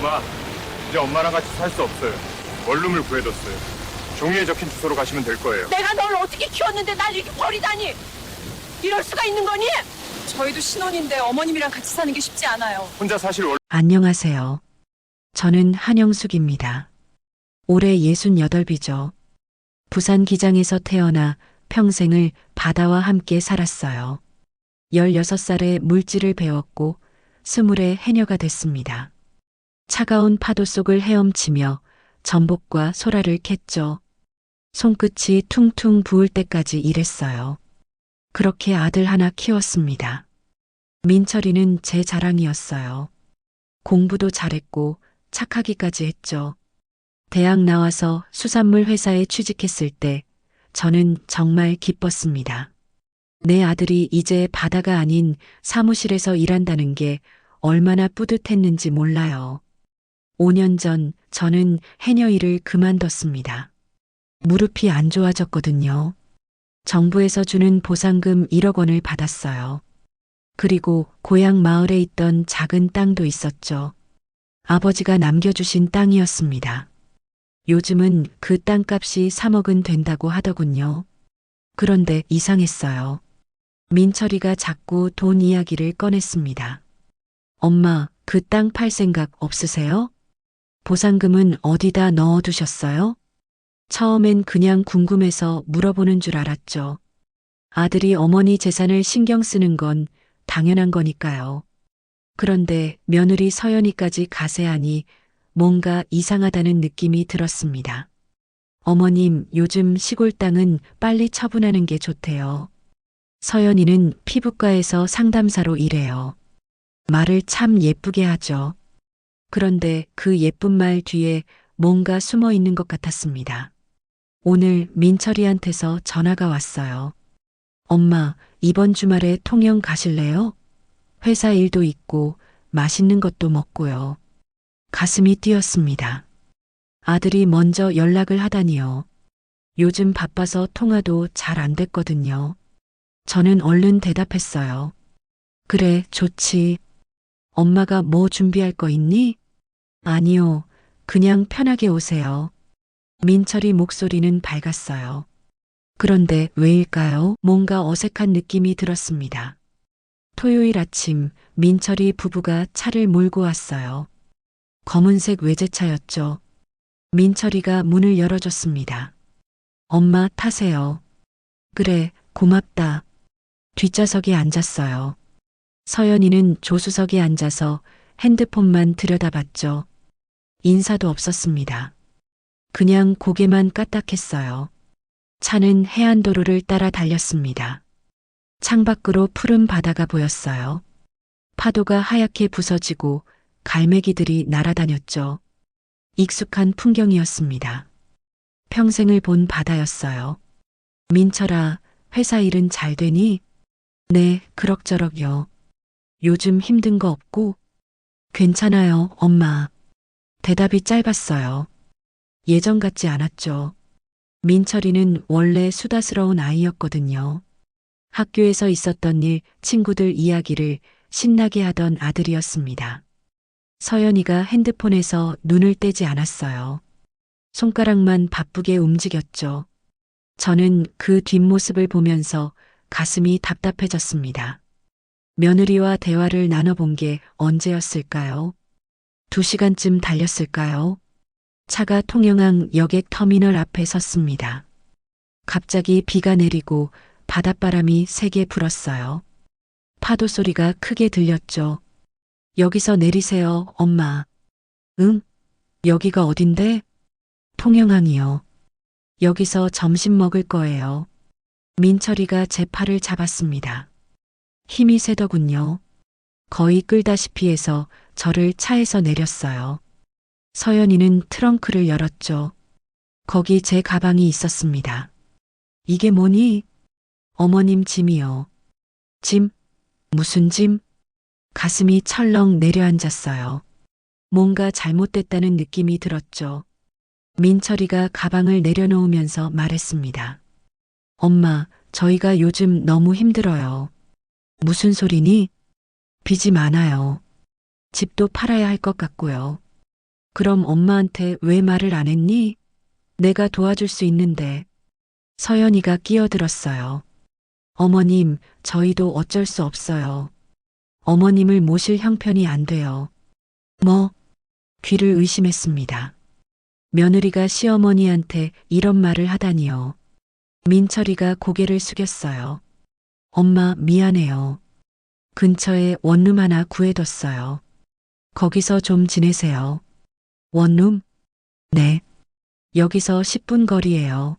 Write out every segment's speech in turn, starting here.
엄마, 이제 엄마랑 같이 살 수 없어요. 원룸을 구해뒀어요. 종이에 적힌 주소로 가시면 될 거예요. 내가 널 어떻게 키웠는데 날 이렇게 버리다니! 이럴 수가 있는 거니? 저희도 신혼인데 어머님이랑 같이 사는 게 쉽지 않아요. 혼자 사실 안녕하세요. 저는 한영숙입니다. 올해 68이죠. 부산 기장에서 태어나 평생을 바다와 함께 살았어요. 16살에 물질을 배웠고 20에 해녀가 됐습니다. 차가운 파도 속을 헤엄치며 전복과 소라를 캤죠. 손끝이 퉁퉁 부을 때까지 일했어요. 그렇게 아들 하나 키웠습니다. 민철이는 제 자랑이었어요. 공부도 잘했고 착하기까지 했죠. 대학 나와서 수산물 회사에 취직했을 때 저는 정말 기뻤습니다. 내 아들이 이제 바다가 아닌 사무실에서 일한다는 게 얼마나 뿌듯했는지 몰라요. 5년 전 저는 해녀 일을 그만뒀습니다. 무릎이 안 좋아졌거든요. 정부에서 주는 보상금 1억 원을 받았어요. 그리고 고향 마을에 있던 작은 땅도 있었죠. 아버지가 남겨주신 땅이었습니다. 요즘은 그 땅값이 3억은 된다고 하더군요. 그런데 이상했어요. 민철이가 자꾸 돈 이야기를 꺼냈습니다. 엄마, 그 땅 팔 생각 없으세요? 보상금은 어디다 넣어두셨어요? 처음엔 그냥 궁금해서 물어보는 줄 알았죠. 아들이 어머니 재산을 신경 쓰는 건 당연한 거니까요. 그런데 며느리 서연이까지 가세하니 뭔가 이상하다는 느낌이 들었습니다. 어머님, 요즘 시골 땅은 빨리 처분하는 게 좋대요. 서연이는 피부과에서 상담사로 일해요. 말을 참 예쁘게 하죠. 그런데 그 예쁜 말 뒤에 뭔가 숨어 있는 것 같았습니다. 오늘 민철이한테서 전화가 왔어요. 엄마, 이번 주말에 통영 가실래요? 회사 일도 있고 맛있는 것도 먹고요. 가슴이 뛰었습니다. 아들이 먼저 연락을 하다니요. 요즘 바빠서 통화도 잘 안 됐거든요. 저는 얼른 대답했어요. 그래, 좋지. 엄마가 뭐 준비할 거 있니? 아니요, 그냥 편하게 오세요. 민철이 목소리는 밝았어요. 그런데 왜일까요? 뭔가 어색한 느낌이 들었습니다. 토요일 아침 민철이 부부가 차를 몰고 왔어요. 검은색 외제차였죠. 민철이가 문을 열어줬습니다. 엄마 타세요. 그래, 고맙다. 뒷좌석에 앉았어요. 서연이는 조수석에 앉아서 핸드폰만 들여다봤죠. 인사도 없었습니다. 그냥 고개만 까딱했어요. 차는 해안도로를 따라 달렸습니다. 창밖으로 푸른 바다가 보였어요. 파도가 하얗게 부서지고 갈매기들이 날아다녔죠. 익숙한 풍경이었습니다. 평생을 본 바다였어요. 민철아, 회사 일은 잘 되니? 네, 그럭저럭요. 요즘 힘든 거 없고? 괜찮아요, 엄마. 대답이 짧았어요. 예전 같지 않았죠. 민철이는 원래 수다스러운 아이였거든요. 학교에서 있었던 일, 친구들 이야기를 신나게 하던 아들이었습니다. 서연이가 핸드폰에서 눈을 떼지 않았어요. 손가락만 바쁘게 움직였죠. 저는 그 뒷모습을 보면서 가슴이 답답해졌습니다. 며느리와 대화를 나눠본 게 언제였을까요? 2시간쯤 달렸을까요? 차가 통영항 여객 터미널 앞에 섰습니다. 갑자기 비가 내리고 바닷바람이 세게 불었어요. 파도 소리가 크게 들렸죠. 여기서 내리세요, 엄마. 응? 여기가 어딘데? 통영항이요. 여기서 점심 먹을 거예요. 민철이가 제 팔을 잡았습니다. 힘이 세더군요. 거의 끌다시피 해서 저를 차에서 내렸어요. 서연이는 트렁크를 열었죠. 거기 제 가방이 있었습니다. 이게 뭐니? 어머님 짐이요. 짐? 무슨 짐? 가슴이 철렁 내려앉았어요. 뭔가 잘못됐다는 느낌이 들었죠. 민철이가 가방을 내려놓으면서 말했습니다. 엄마, 저희가 요즘 너무 힘들어요. 무슨 소리니? 빚이 많아요. 집도 팔아야 할 것 같고요. 그럼 엄마한테 왜 말을 안 했니? 내가 도와줄 수 있는데. 서연이가 끼어들었어요. 어머님, 저희도 어쩔 수 없어요. 어머님을 모실 형편이 안 돼요. 뭐? 귀를 의심했습니다. 며느리가 시어머니한테 이런 말을 하다니요. 민철이가 고개를 숙였어요. 엄마, 미안해요. 근처에 원룸 하나 구해뒀어요. 거기서 좀 지내세요. 원룸? 네. 여기서 10분 거리예요.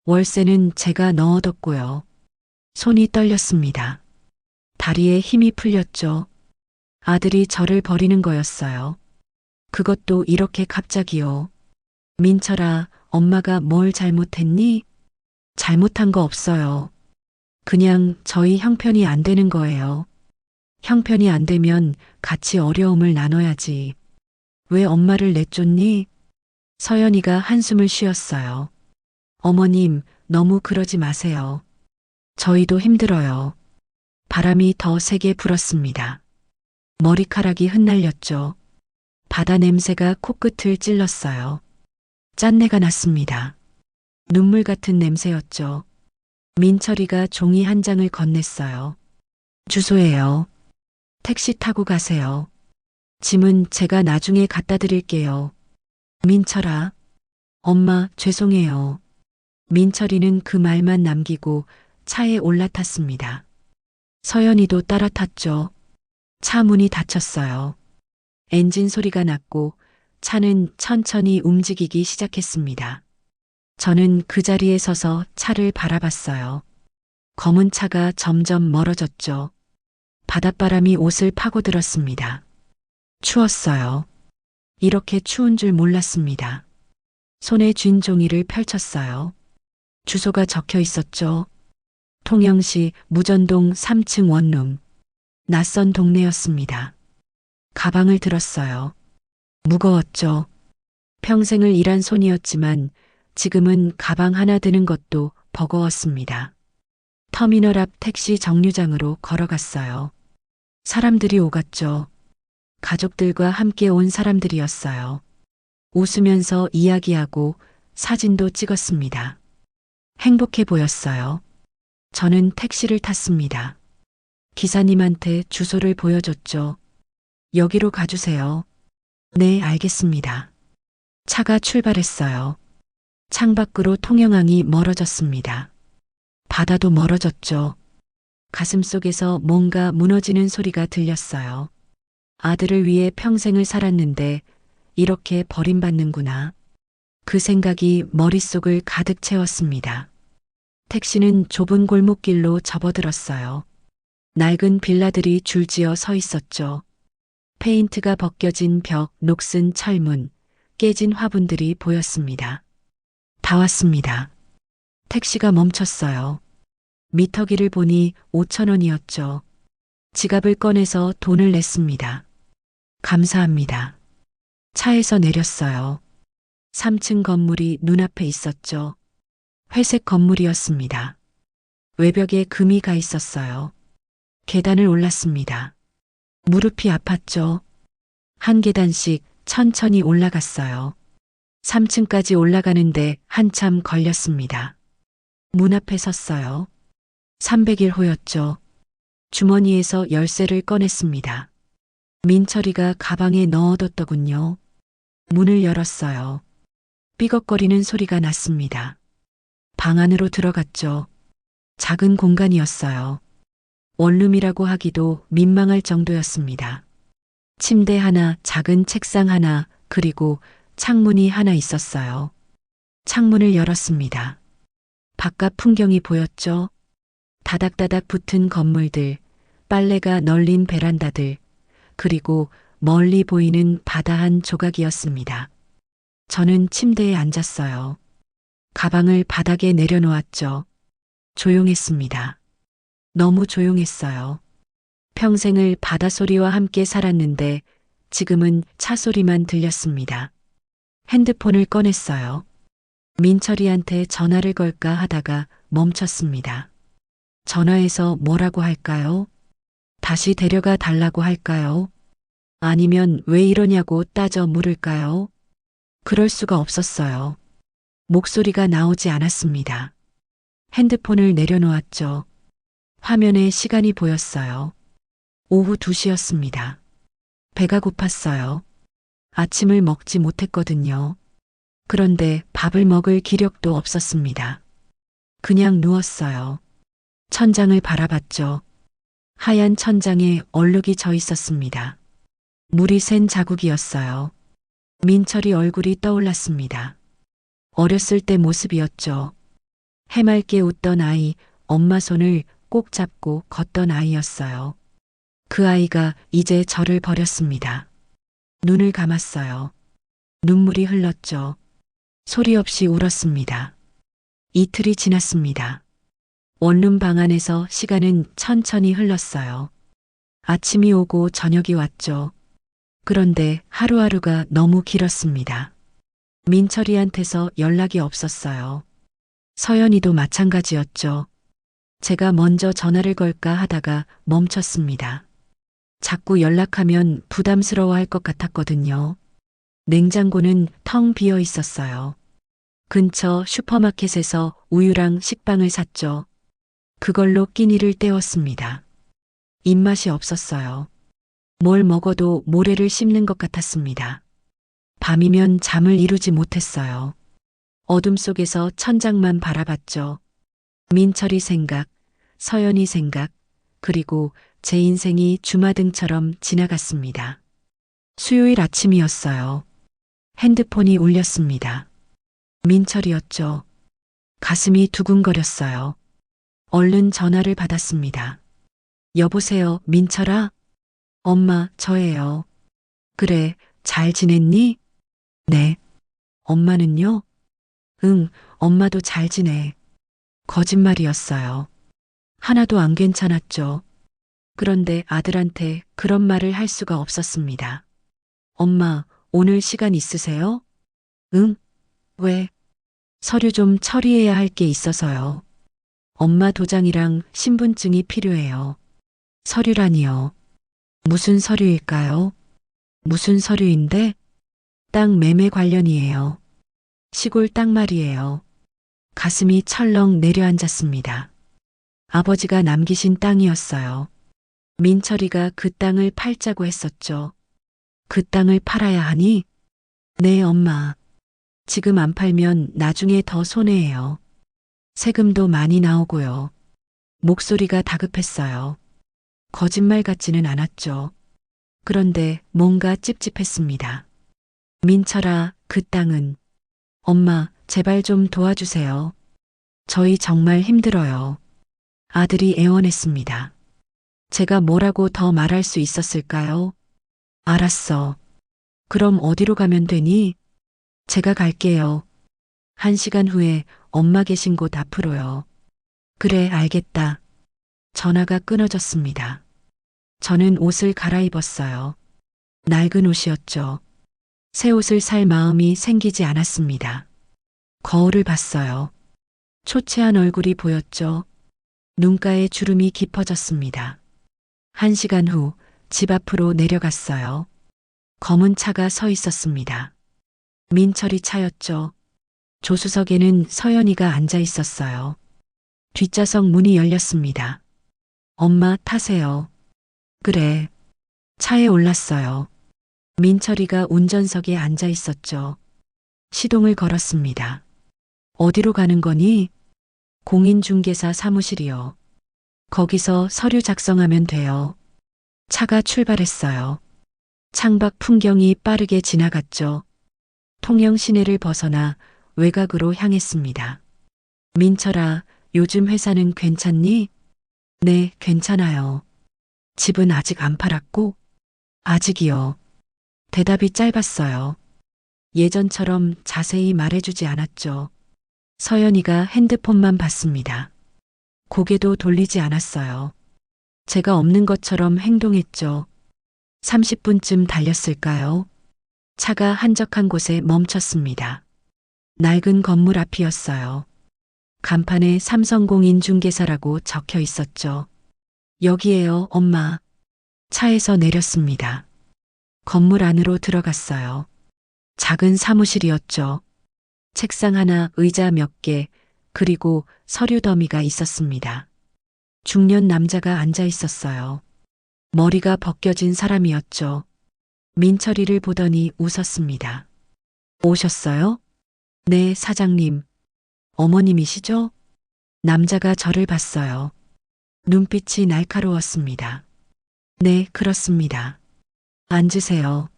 월세는 제가 넣어뒀고요. 손이 떨렸습니다. 다리에 힘이 풀렸죠. 아들이 저를 버리는 거였어요. 그것도 이렇게 갑자기요. 민철아, 엄마가 뭘 잘못했니? 잘못한 거 없어요. 그냥 저희 형편이 안 되는 거예요. 형편이 안 되면 같이 어려움을 나눠야지. 왜 엄마를 내쫓니? 서연이가 한숨을 쉬었어요. 어머님, 너무 그러지 마세요. 저희도 힘들어요. 바람이 더 세게 불었습니다. 머리카락이 흩날렸죠. 바다 냄새가 코끝을 찔렀어요. 짠내가 났습니다. 눈물 같은 냄새였죠. 민철이가 종이 한 장을 건넸어요. 주소예요. 택시 타고 가세요. 짐은 제가 나중에 갖다 드릴게요. 민철아. 엄마, 죄송해요. 민철이는 그 말만 남기고 차에 올라탔습니다. 서연이도 따라 탔죠. 차 문이 닫혔어요. 엔진 소리가 났고 차는 천천히 움직이기 시작했습니다. 저는 그 자리에 서서 차를 바라봤어요. 검은 차가 점점 멀어졌죠. 바닷바람이 옷을 파고들었습니다. 추웠어요. 이렇게 추운 줄 몰랐습니다. 손에 쥔 종이를 펼쳤어요. 주소가 적혀 있었죠. 통영시 무전동 3층 원룸. 낯선 동네였습니다. 가방을 들었어요. 무거웠죠. 평생을 일한 손이었지만 지금은 가방 하나 드는 것도 버거웠습니다. 터미널 앞 택시 정류장으로 걸어갔어요. 사람들이 오갔죠. 가족들과 함께 온 사람들이었어요. 웃으면서 이야기하고 사진도 찍었습니다. 행복해 보였어요. 저는 택시를 탔습니다. 기사님한테 주소를 보여줬죠. 여기로 가주세요. 네, 알겠습니다. 차가 출발했어요. 창밖으로 통영항이 멀어졌습니다. 바다도 멀어졌죠. 가슴속에서 뭔가 무너지는 소리가 들렸어요. 아들을 위해 평생을 살았는데 이렇게 버림받는구나. 그 생각이 머릿속을 가득 채웠습니다. 택시는 좁은 골목길로 접어들었어요. 낡은 빌라들이 줄지어 서 있었죠. 페인트가 벗겨진 벽, 녹슨 철문, 깨진 화분들이 보였습니다. 다 왔습니다. 택시가 멈췄어요. 미터기를 보니 5,000원이었죠. 지갑을 꺼내서 돈을 냈습니다. 감사합니다. 차에서 내렸어요. 3층 건물이 눈앞에 있었죠. 회색 건물이었습니다. 외벽에 금이 가 있었어요. 계단을 올랐습니다. 무릎이 아팠죠. 한 계단씩 천천히 올라갔어요. 3층까지 올라가는데 한참 걸렸습니다. 문 앞에 섰어요. 301호였죠. 주머니에서 열쇠를 꺼냈습니다. 민철이가 가방에 넣어뒀더군요. 문을 열었어요. 삐걱거리는 소리가 났습니다. 방 안으로 들어갔죠. 작은 공간이었어요. 원룸이라고 하기도 민망할 정도였습니다. 침대 하나, 작은 책상 하나, 그리고 창문이 하나 있었어요. 창문을 열었습니다. 바깥 풍경이 보였죠. 다닥다닥 붙은 건물들, 빨래가 널린 베란다들, 그리고 멀리 보이는 바다 한 조각이었습니다. 저는 침대에 앉았어요. 가방을 바닥에 내려놓았죠. 조용했습니다. 너무 조용했어요. 평생을 바다소리와 함께 살았는데 지금은 차 소리만 들렸습니다. 핸드폰을 꺼냈어요. 민철이한테 전화를 걸까 하다가 멈췄습니다. 전화해서 뭐라고 할까요? 다시 데려가 달라고 할까요? 아니면 왜 이러냐고 따져 물을까요? 그럴 수가 없었어요. 목소리가 나오지 않았습니다. 핸드폰을 내려놓았죠. 화면에 시간이 보였어요. 오후 2시였습니다. 배가 고팠어요. 아침을 먹지 못했거든요. 그런데 밥을 먹을 기력도 없었습니다. 그냥 누웠어요. 천장을 바라봤죠. 하얀 천장에 얼룩이 져 있었습니다. 물이 샌 자국이었어요. 민철이 얼굴이 떠올랐습니다. 어렸을 때 모습이었죠. 해맑게 웃던 아이, 엄마 손을 꼭 잡고 걷던 아이였어요. 그 아이가 이제 저를 버렸습니다. 눈을 감았어요. 눈물이 흘렀죠. 소리 없이 울었습니다. 이틀이 지났습니다. 원룸 방 안에서 시간은 천천히 흘렀어요. 아침이 오고 저녁이 왔죠. 그런데 하루하루가 너무 길었습니다. 민철이한테서 연락이 없었어요. 서연이도 마찬가지였죠. 제가 먼저 전화를 걸까 하다가 멈췄습니다. 자꾸 연락하면 부담스러워 할 것 같았거든요. 냉장고는 텅 비어 있었어요. 근처 슈퍼마켓에서 우유랑 식빵을 샀죠. 그걸로 끼니를 때웠습니다. 입맛이 없었어요. 뭘 먹어도 모래를 씹는 것 같았습니다. 밤이면 잠을 이루지 못했어요. 어둠 속에서 천장만 바라봤죠. 민철이 생각, 서연이 생각, 그리고 제 인생이 주마등처럼 지나갔습니다. 수요일 아침이었어요. 핸드폰이 울렸습니다. 민철이었죠. 가슴이 두근거렸어요. 얼른 전화를 받았습니다. 여보세요, 민철아? 엄마, 저예요. 그래, 잘 지냈니? 네. 엄마는요? 응, 엄마도 잘 지내. 거짓말이었어요. 하나도 안 괜찮았죠. 그런데 아들한테 그런 말을 할 수가 없었습니다. 엄마, 오늘 시간 있으세요? 응? 왜? 서류 좀 처리해야 할 게 있어서요. 엄마 도장이랑 신분증이 필요해요. 서류라니요. 무슨 서류일까요? 무슨 서류인데? 땅 매매 관련이에요. 시골 땅 말이에요. 가슴이 철렁 내려앉았습니다. 아버지가 남기신 땅이었어요. 민철이가 그 땅을 팔자고 했었죠. 그 땅을 팔아야 하니? 네, 엄마. 지금 안 팔면 나중에 더 손해예요. 세금도 많이 나오고요. 목소리가 다급했어요. 거짓말 같지는 않았죠. 그런데 뭔가 찝찝했습니다. 민철아, 그 땅은. 엄마, 제발 좀 도와주세요. 저희 정말 힘들어요. 아들이 애원했습니다. 제가 뭐라고 더 말할 수 있었을까요? 알았어. 그럼 어디로 가면 되니? 제가 갈게요. 1시간 후에 엄마 계신 곳 앞으로요. 그래, 알겠다. 전화가 끊어졌습니다. 저는 옷을 갈아입었어요. 낡은 옷이었죠. 새 옷을 살 마음이 생기지 않았습니다. 거울을 봤어요. 초췌한 얼굴이 보였죠. 눈가에 주름이 깊어졌습니다. 1시간 후 집 앞으로 내려갔어요. 검은 차가 서 있었습니다. 민철이 차였죠. 조수석에는 서연이가 앉아 있었어요. 뒷좌석 문이 열렸습니다. 엄마, 타세요. 그래. 차에 올랐어요. 민철이가 운전석에 앉아 있었죠. 시동을 걸었습니다. 어디로 가는 거니? 공인중개사 사무실이요. 거기서 서류 작성하면 돼요. 차가 출발했어요. 창밖 풍경이 빠르게 지나갔죠. 통영 시내를 벗어나 외곽으로 향했습니다. 민철아, 요즘 회사는 괜찮니? 네, 괜찮아요. 집은 아직 안 팔았고? 아직이요. 대답이 짧았어요. 예전처럼 자세히 말해주지 않았죠. 서연이가 핸드폰만 봤습니다. 고개도 돌리지 않았어요. 제가 없는 것처럼 행동했죠. 30분쯤 달렸을까요? 차가 한적한 곳에 멈췄습니다. 낡은 건물 앞이었어요. 간판에 삼성공인중개사라고 적혀 있었죠. 여기에요, 엄마. 차에서 내렸습니다. 건물 안으로 들어갔어요. 작은 사무실이었죠. 책상 하나, 의자 몇 개, 그리고 서류 더미가 있었습니다. 중년 남자가 앉아 있었어요. 머리가 벗겨진 사람이었죠. 민철이를 보더니 웃었습니다. 오셨어요? 네, 사장님. 어머님이시죠? 남자가 저를 봤어요. 눈빛이 날카로웠습니다. 네, 그렇습니다. 앉으세요.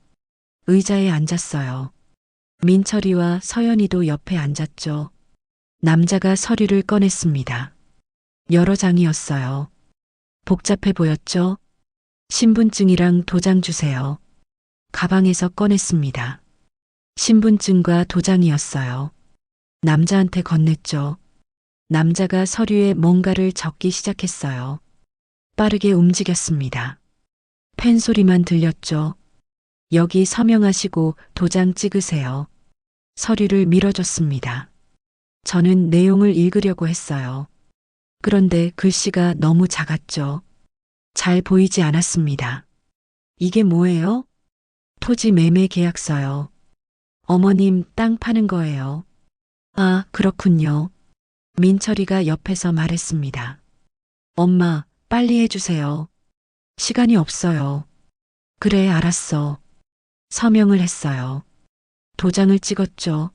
의자에 앉았어요. 민철이와 서연이도 옆에 앉았죠. 남자가 서류를 꺼냈습니다. 여러 장이었어요. 복잡해 보였죠? 신분증이랑 도장 주세요. 가방에서 꺼냈습니다. 신분증과 도장이었어요. 남자한테 건넸죠. 남자가 서류에 뭔가를 적기 시작했어요. 빠르게 움직였습니다. 펜 소리만 들렸죠. 여기 서명하시고 도장 찍으세요. 서류를 밀어줬습니다. 저는 내용을 읽으려고 했어요. 그런데 글씨가 너무 작았죠. 잘 보이지 않았습니다. 이게 뭐예요? 토지 매매 계약서요. 어머님 땅 파는 거예요. 아, 그렇군요. 민철이가 옆에서 말했습니다. 엄마, 빨리 해주세요. 시간이 없어요. 그래, 알았어. 서명을 했어요. 도장을 찍었죠.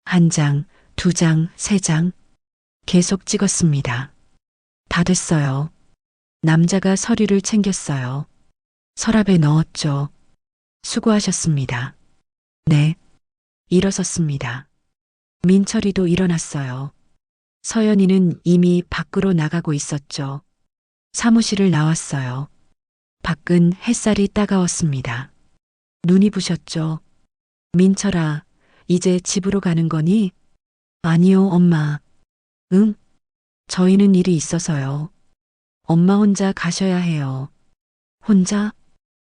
한 장, 두 장, 세 장. 계속 찍었습니다. 다 됐어요. 남자가 서류를 챙겼어요. 서랍에 넣었죠. 수고하셨습니다. 네. 일어섰습니다. 민철이도 일어났어요. 서연이는 이미 밖으로 나가고 있었죠. 사무실을 나왔어요. 밖은 햇살이 따가웠습니다. 눈이 부셨죠. 민철아, 이제 집으로 가는 거니? 아니요, 엄마. 응? 저희는 일이 있어서요. 엄마 혼자 가셔야 해요. 혼자?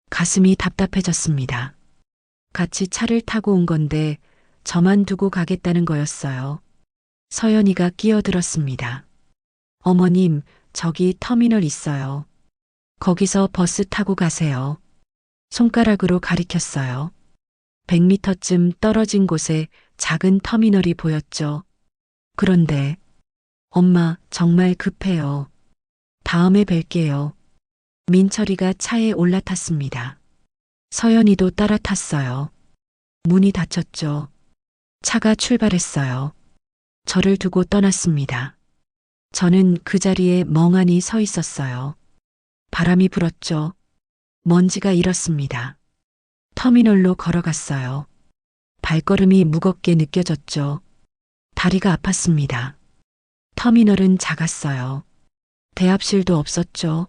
가슴이 답답해졌습니다. 같이 차를 타고 온 건데 저만 두고 가겠다는 거였어요. 서연이가 끼어들었습니다. 어머님, 저기 터미널 있어요. 거기서 버스 타고 가세요. 손가락으로 가리켰어요. 100m쯤 떨어진 곳에 작은 터미널이 보였죠. 그런데 엄마, 정말 급해요. 다음에 뵐게요. 민철이가 차에 올라탔습니다. 서연이도 따라 탔어요. 문이 닫혔죠. 차가 출발했어요. 저를 두고 떠났습니다. 저는 그 자리에 멍하니 서 있었어요. 바람이 불었죠. 먼지가 일었습니다. 터미널로 걸어갔어요. 발걸음이 무겁게 느껴졌죠. 다리가 아팠습니다. 터미널은 작았어요. 대합실도 없었죠.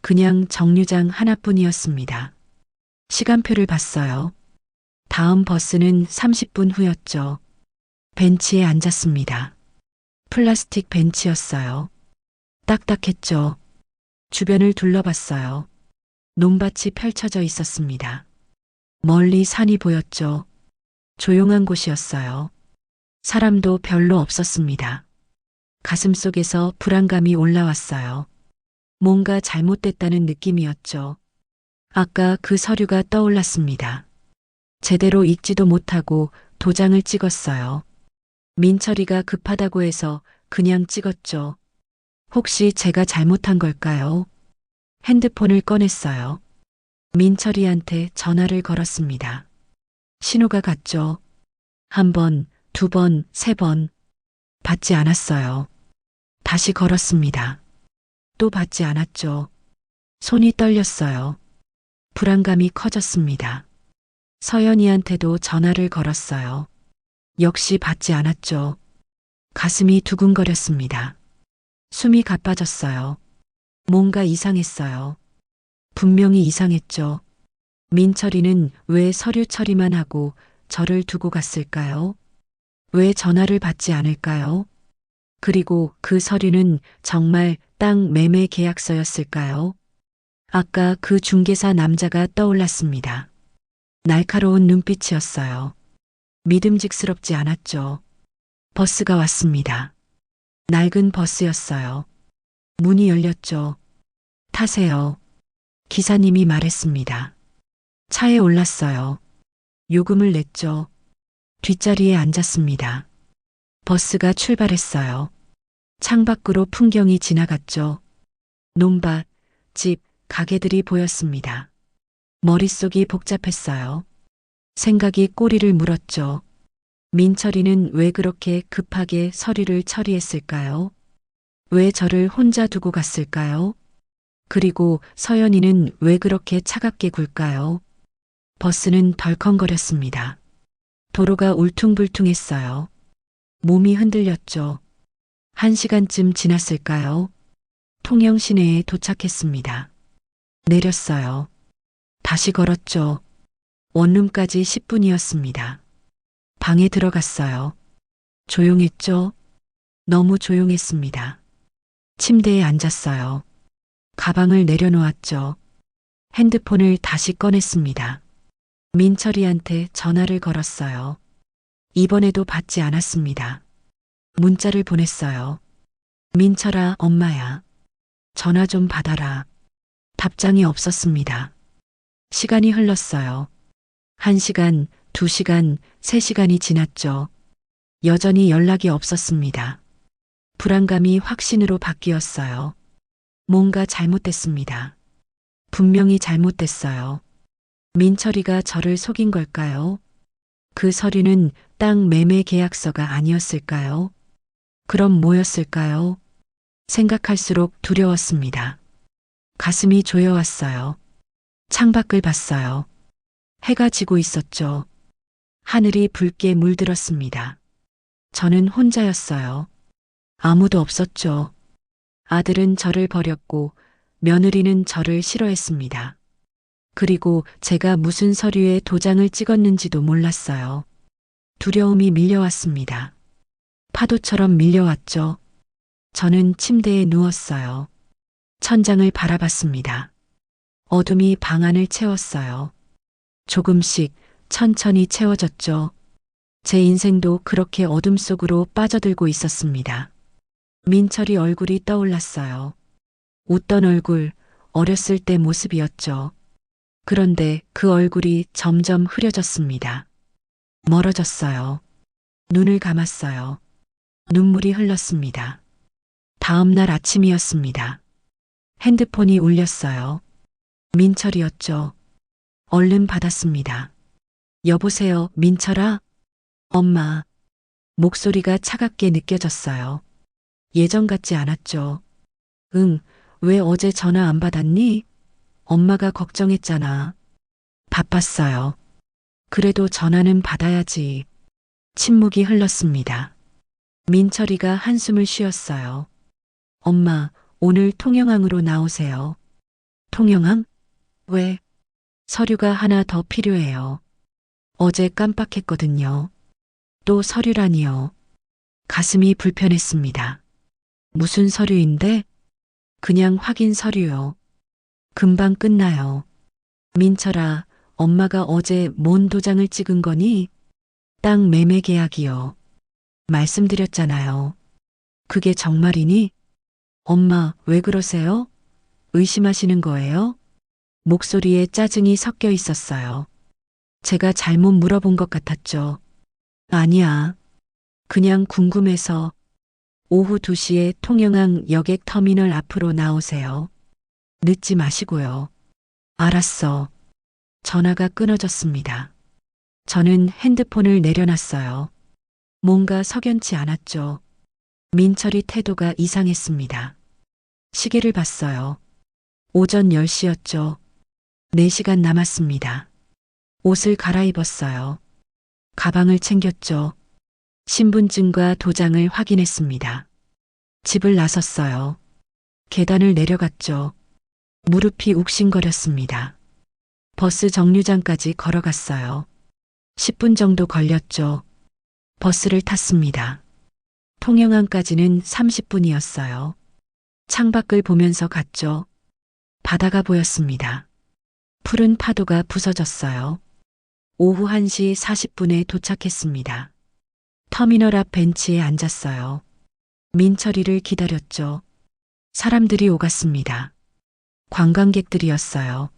그냥 정류장 하나뿐이었습니다. 시간표를 봤어요. 다음 버스는 30분 후였죠. 벤치에 앉았습니다. 플라스틱 벤치였어요. 딱딱했죠. 주변을 둘러봤어요. 논밭이 펼쳐져 있었습니다. 멀리 산이 보였죠. 조용한 곳이었어요. 사람도 별로 없었습니다. 가슴속에서 불안감이 올라왔어요. 뭔가 잘못됐다는 느낌이었죠. 아까 그 서류가 떠올랐습니다. 제대로 읽지도 못하고 도장을 찍었어요. 민철이가 급하다고 해서 그냥 찍었죠. 혹시 제가 잘못한 걸까요? 핸드폰을 꺼냈어요. 민철이한테 전화를 걸었습니다. 신호가 갔죠. 한 번, 두 번, 세 번. 받지 않았어요. 다시 걸었습니다. 또 받지 않았죠. 손이 떨렸어요. 불안감이 커졌습니다. 서연이한테도 전화를 걸었어요. 역시 받지 않았죠. 가슴이 두근거렸습니다. 숨이 가빠졌어요. 뭔가 이상했어요. 분명히 이상했죠. 민철이는 왜 서류 처리만 하고 저를 두고 갔을까요? 왜 전화를 받지 않을까요? 그리고 그 서류는 정말 땅 매매 계약서였을까요? 아까 그 중개사 남자가 떠올랐습니다. 날카로운 눈빛이었어요. 믿음직스럽지 않았죠. 버스가 왔습니다. 낡은 버스였어요. 문이 열렸죠. 타세요. 기사님이 말했습니다. 차에 올랐어요. 요금을 냈죠. 뒷자리에 앉았습니다. 버스가 출발했어요. 창밖으로 풍경이 지나갔죠. 논밭, 집, 가게들이 보였습니다. 머릿속이 복잡했어요. 생각이 꼬리를 물었죠. 민철이는 왜 그렇게 급하게 서류를 처리했을까요? 왜 저를 혼자 두고 갔을까요? 그리고 서연이는 왜 그렇게 차갑게 굴까요? 버스는 덜컹거렸습니다. 도로가 울퉁불퉁했어요. 몸이 흔들렸죠. 1시간쯤 지났을까요? 통영 시내에 도착했습니다. 내렸어요. 다시 걸었죠. 원룸까지 10분이었습니다. 방에 들어갔어요. 조용했죠? 너무 조용했습니다. 침대에 앉았어요. 가방을 내려놓았죠. 핸드폰을 다시 꺼냈습니다. 민철이한테 전화를 걸었어요. 이번에도 받지 않았습니다. 문자를 보냈어요. 민철아, 엄마야. 전화 좀 받아라. 답장이 없었습니다. 시간이 흘렀어요. 1시간, 2시간, 3시간이 지났죠. 여전히 연락이 없었습니다. 불안감이 확신으로 바뀌었어요. 뭔가 잘못됐습니다. 분명히 잘못됐어요. 민철이가 저를 속인 걸까요? 그 서류는 땅 매매 계약서가 아니었을까요? 그럼 뭐였을까요? 생각할수록 두려웠습니다. 가슴이 조여왔어요. 창밖을 봤어요. 해가 지고 있었죠. 하늘이 붉게 물들었습니다. 저는 혼자였어요. 아무도 없었죠. 아들은 저를 버렸고 며느리는 저를 싫어했습니다. 그리고 제가 무슨 서류에 도장을 찍었는지도 몰랐어요. 두려움이 밀려왔습니다. 파도처럼 밀려왔죠. 저는 침대에 누웠어요. 천장을 바라봤습니다. 어둠이 방 안을 채웠어요. 조금씩 천천히 채워졌죠. 제 인생도 그렇게 어둠 속으로 빠져들고 있었습니다. 민철이 얼굴이 떠올랐어요. 웃던 얼굴, 어렸을 때 모습이었죠. 그런데 그 얼굴이 점점 흐려졌습니다. 멀어졌어요. 눈을 감았어요. 눈물이 흘렀습니다. 다음 날 아침이었습니다. 핸드폰이 울렸어요. 민철이었죠. 얼른 받았습니다. 여보세요, 민철아? 엄마. 목소리가 차갑게 느껴졌어요. 예전 같지 않았죠. 응, 왜 어제 전화 안 받았니? 엄마가 걱정했잖아. 바빴어요. 그래도 전화는 받아야지. 침묵이 흘렀습니다. 민철이가 한숨을 쉬었어요. 엄마, 오늘 통영항으로 나오세요. 통영항? 왜? 서류가 하나 더 필요해요. 어제 깜빡했거든요. 또 서류라니요. 가슴이 불편했습니다. 무슨 서류인데? 그냥 확인 서류요. 금방 끝나요. 민철아, 엄마가 어제 뭔 도장을 찍은 거니? 땅 매매 계약이요. 말씀드렸잖아요. 그게 정말이니? 엄마, 왜 그러세요? 의심하시는 거예요? 목소리에 짜증이 섞여 있었어요. 제가 잘못 물어본 것 같았죠. 아니야. 그냥 궁금해서. 오후 2시에 통영항 여객 터미널 앞으로 나오세요. 늦지 마시고요. 알았어. 전화가 끊어졌습니다. 저는 핸드폰을 내려놨어요. 뭔가 석연치 않았죠. 민철이 태도가 이상했습니다. 시계를 봤어요. 오전 10시였죠. 4시간 남았습니다. 옷을 갈아입었어요. 가방을 챙겼죠. 신분증과 도장을 확인했습니다. 집을 나섰어요. 계단을 내려갔죠. 무릎이 욱신거렸습니다. 버스 정류장까지 걸어갔어요. 10분 정도 걸렸죠. 버스를 탔습니다. 통영항까지는 30분이었어요. 창밖을 보면서 갔죠. 바다가 보였습니다. 푸른 파도가 부서졌어요. 오후 1시 40분에 도착했습니다. 터미널 앞 벤치에 앉았어요. 민철이를 기다렸죠. 사람들이 오갔습니다. 관광객들이었어요.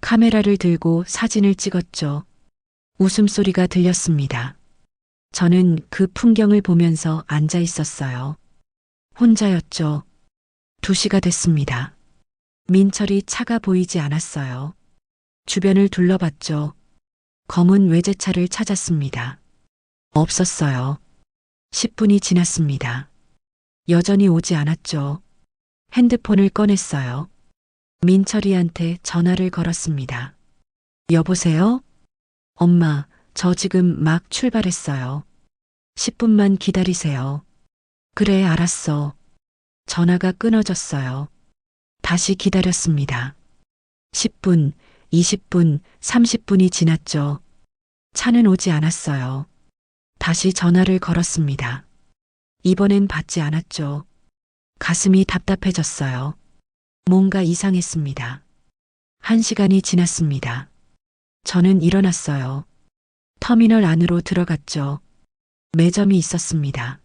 카메라를 들고 사진을 찍었죠. 웃음소리가 들렸습니다. 저는 그 풍경을 보면서 앉아 있었어요. 혼자였죠. 2시가 됐습니다. 민철이 차가 보이지 않았어요. 주변을 둘러봤죠. 검은 외제차를 찾았습니다. 없었어요. 10분이 지났습니다. 여전히 오지 않았죠. 핸드폰을 꺼냈어요. 민철이한테 전화를 걸었습니다. 여보세요? 엄마, 저 지금 막 출발했어요. 10분만 기다리세요. 그래, 알았어. 전화가 끊어졌어요. 다시 기다렸습니다. 10분, 20분, 30분이 지났죠. 차는 오지 않았어요. 다시 전화를 걸었습니다. 이번엔 받지 않았죠. 가슴이 답답해졌어요. 뭔가 이상했습니다. 1시간이 지났습니다. 저는 일어났어요. 터미널 안으로 들어갔죠. 매점이 있었습니다.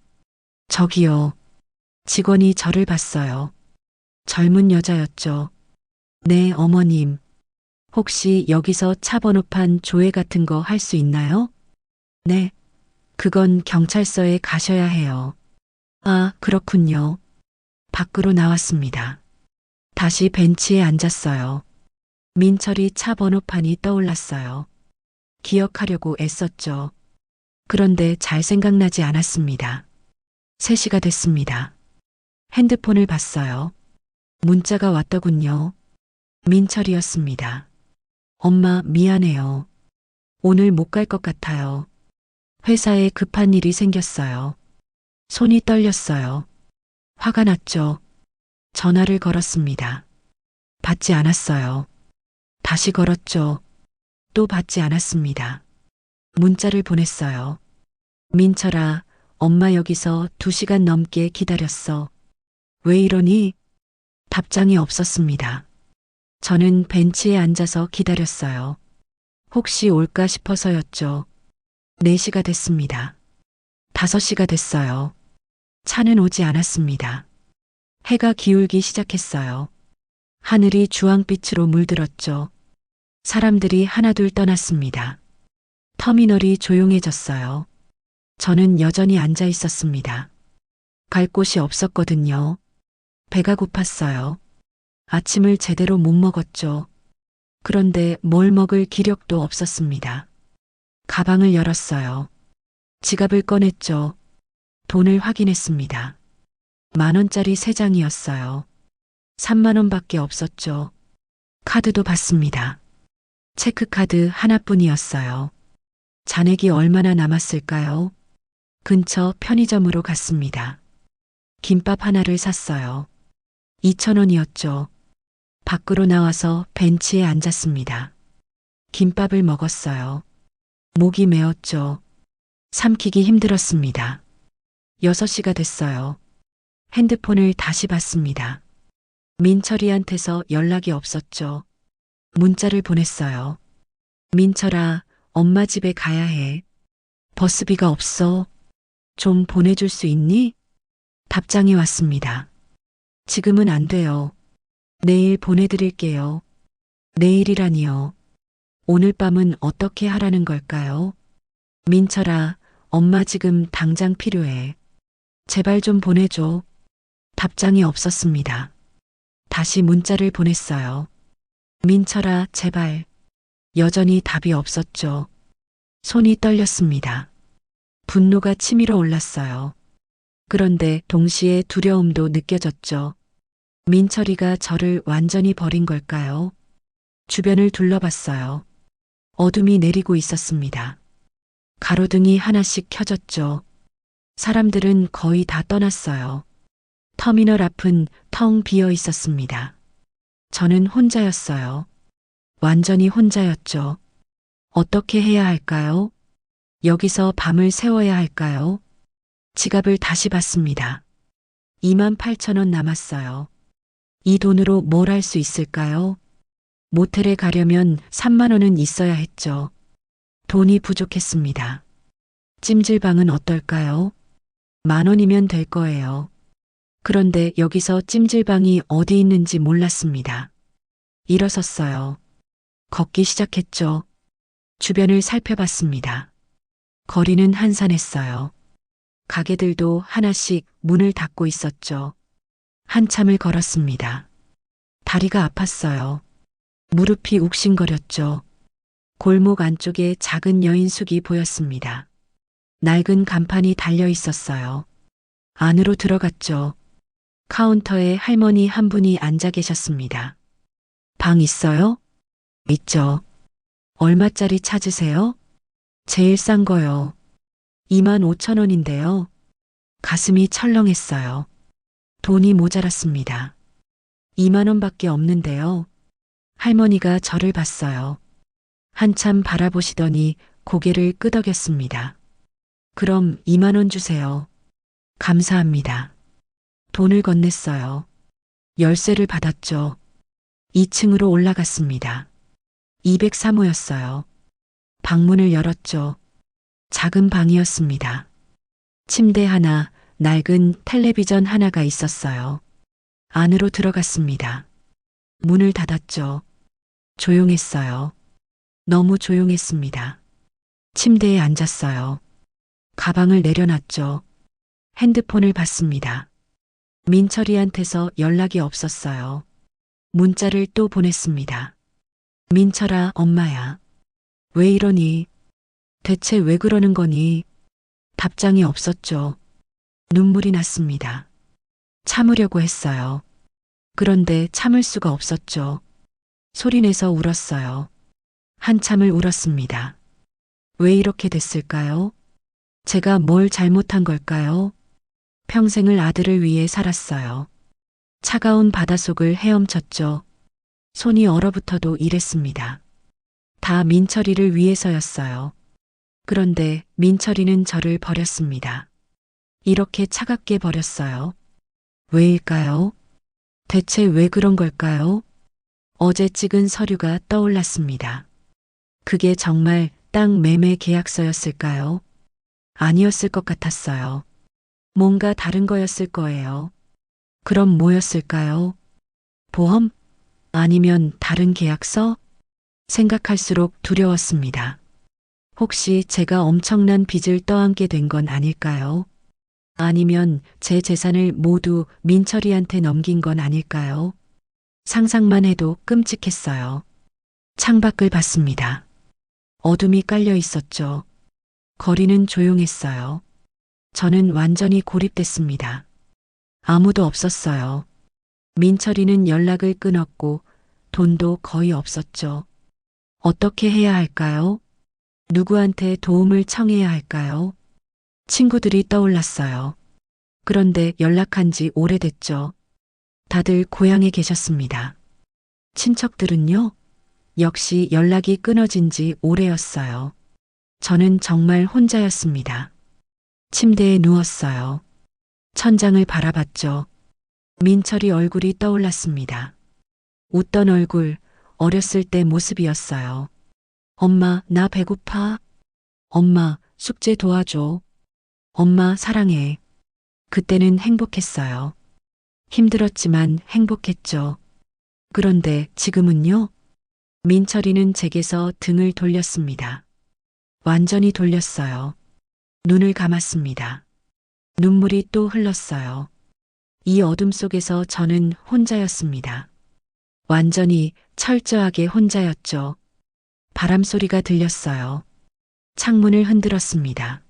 저기요. 직원이 저를 봤어요. 젊은 여자였죠. 네, 어머님. 혹시 여기서 차 번호판 조회 같은 거 할 수 있나요? 네. 그건 경찰서에 가셔야 해요. 아, 그렇군요. 밖으로 나왔습니다. 다시 벤치에 앉았어요. 민철이 차 번호판이 떠올랐어요. 기억하려고 애썼죠. 그런데 잘 생각나지 않았습니다. 3시가 됐습니다. 핸드폰을 봤어요. 문자가 왔더군요. 민철이었습니다. 엄마, 미안해요. 오늘 못 갈 것 같아요. 회사에 급한 일이 생겼어요. 손이 떨렸어요. 화가 났죠. 전화를 걸었습니다. 받지 않았어요. 다시 걸었죠. 또 받지 않았습니다. 문자를 보냈어요. 민철아, 엄마 여기서 2시간 넘게 기다렸어. 왜 이러니? 답장이 없었습니다. 저는 벤치에 앉아서 기다렸어요. 혹시 올까 싶어서였죠. 4시가 됐습니다. 5시가 됐어요. 차는 오지 않았습니다. 해가 기울기 시작했어요. 하늘이 주황빛으로 물들었죠. 사람들이 하나둘 떠났습니다. 터미널이 조용해졌어요. 저는 여전히 앉아 있었습니다. 갈 곳이 없었거든요. 배가 고팠어요. 아침을 제대로 못 먹었죠. 그런데 뭘 먹을 기력도 없었습니다. 가방을 열었어요. 지갑을 꺼냈죠. 돈을 확인했습니다. 10,000원짜리 3장이었어요. 30,000원밖에 없었죠. 카드도 받습니다. 체크카드 하나뿐이었어요. 잔액이 얼마나 남았을까요? 근처 편의점으로 갔습니다. 김밥 하나를 샀어요. 2,000원이었죠. 밖으로 나와서 벤치에 앉았습니다. 김밥을 먹었어요. 목이 메었죠. 삼키기 힘들었습니다. 6시가 됐어요. 핸드폰을 다시 봤습니다. 민철이한테서 연락이 없었죠. 문자를 보냈어요. 민철아, 엄마 집에 가야 해. 버스비가 없어. 좀 보내줄 수 있니? 답장이 왔습니다. 지금은 안 돼요. 내일 보내드릴게요. 내일이라니요. 오늘 밤은 어떻게 하라는 걸까요? 민철아, 엄마 지금 당장 필요해. 제발 좀 보내줘. 답장이 없었습니다. 다시 문자를 보냈어요. 민철아, 제발. 여전히 답이 없었죠. 손이 떨렸습니다. 분노가 치밀어 올랐어요. 그런데 동시에 두려움도 느껴졌죠. 민철이가 저를 완전히 버린 걸까요? 주변을 둘러봤어요. 어둠이 내리고 있었습니다. 가로등이 하나씩 켜졌죠. 사람들은 거의 다 떠났어요. 터미널 앞은 텅 비어 있었습니다. 저는 혼자였어요. 완전히 혼자였죠. 어떻게 해야 할까요? 여기서 밤을 새워야 할까요? 지갑을 다시 봤습니다. 28,000원 남았어요. 이 돈으로 뭘 할 수 있을까요? 모텔에 가려면 30,000원은 있어야 했죠. 돈이 부족했습니다. 찜질방은 어떨까요? 10,000원이면 될 거예요. 그런데 여기서 찜질방이 어디 있는지 몰랐습니다. 일어섰어요. 걷기 시작했죠. 주변을 살펴봤습니다. 거리는 한산했어요. 가게들도 하나씩 문을 닫고 있었죠. 한참을 걸었습니다. 다리가 아팠어요. 무릎이 욱신거렸죠. 골목 안쪽에 작은 여인숙이 보였습니다. 낡은 간판이 달려 있었어요. 안으로 들어갔죠. 카운터에 할머니 한 분이 앉아 계셨습니다. 방 있어요? 있죠. 얼마짜리 찾으세요? 제일 싼 거요. 25,000원인데요. 가슴이 철렁했어요. 돈이 모자랐습니다. 2만 원밖에 없는데요. 할머니가 저를 봤어요. 한참 바라보시더니 고개를 끄덕였습니다. 그럼 2만 원 주세요. 감사합니다. 돈을 건넸어요. 열쇠를 받았죠. 2층으로 올라갔습니다. 203호였어요. 방문을 열었죠. 작은 방이었습니다. 침대 하나, 낡은 텔레비전 하나가 있었어요. 안으로 들어갔습니다. 문을 닫았죠. 조용했어요. 너무 조용했습니다. 침대에 앉았어요. 가방을 내려놨죠. 핸드폰을 봤습니다. 민철이한테서 연락이 없었어요. 문자를 또 보냈습니다. 민철아, 엄마야. 왜 이러니? 대체 왜 그러는 거니? 답장이 없었죠. 눈물이 났습니다. 참으려고 했어요. 그런데 참을 수가 없었죠. 소리내서 울었어요. 한참을 울었습니다. 왜 이렇게 됐을까요? 제가 뭘 잘못한 걸까요? 평생을 아들을 위해 살았어요. 차가운 바닷속을 헤엄쳤죠. 손이 얼어붙어도 일했습니다. 다 민철이를 위해서였어요. 그런데 민철이는 저를 버렸습니다. 이렇게 차갑게 버렸어요. 왜일까요? 대체 왜 그런 걸까요? 어제 찍은 서류가 떠올랐습니다. 그게 정말 땅 매매 계약서였을까요? 아니었을 것 같았어요. 뭔가 다른 거였을 거예요. 그럼 뭐였을까요? 보험? 아니면 다른 계약서? 생각할수록 두려웠습니다. 혹시 제가 엄청난 빚을 떠안게 된 건 아닐까요? 아니면 제 재산을 모두 민철이한테 넘긴 건 아닐까요? 상상만 해도 끔찍했어요. 창밖을 봤습니다. 어둠이 깔려 있었죠. 거리는 조용했어요. 저는 완전히 고립됐습니다. 아무도 없었어요. 민철이는 연락을 끊었고 돈도 거의 없었죠. 어떻게 해야 할까요? 누구한테 도움을 청해야 할까요? 친구들이 떠올랐어요. 그런데 연락한 지 오래됐죠. 다들 고향에 계셨습니다. 친척들은요? 역시 연락이 끊어진 지 오래였어요. 저는 정말 혼자였습니다. 침대에 누웠어요. 천장을 바라봤죠. 민철이 얼굴이 떠올랐습니다. 웃던 얼굴, 어렸을 때 모습이었어요. 엄마, 나 배고파. 엄마, 숙제 도와줘. 엄마, 사랑해. 그때는 행복했어요. 힘들었지만 행복했죠. 그런데 지금은요? 민철이는 제게서 등을 돌렸습니다. 완전히 돌렸어요. 눈을 감았습니다. 눈물이 또 흘렀어요. 이 어둠 속에서 저는 혼자였습니다. 완전히 철저하게 혼자였죠. 바람 소리가 들렸어요. 창문을 흔들었습니다.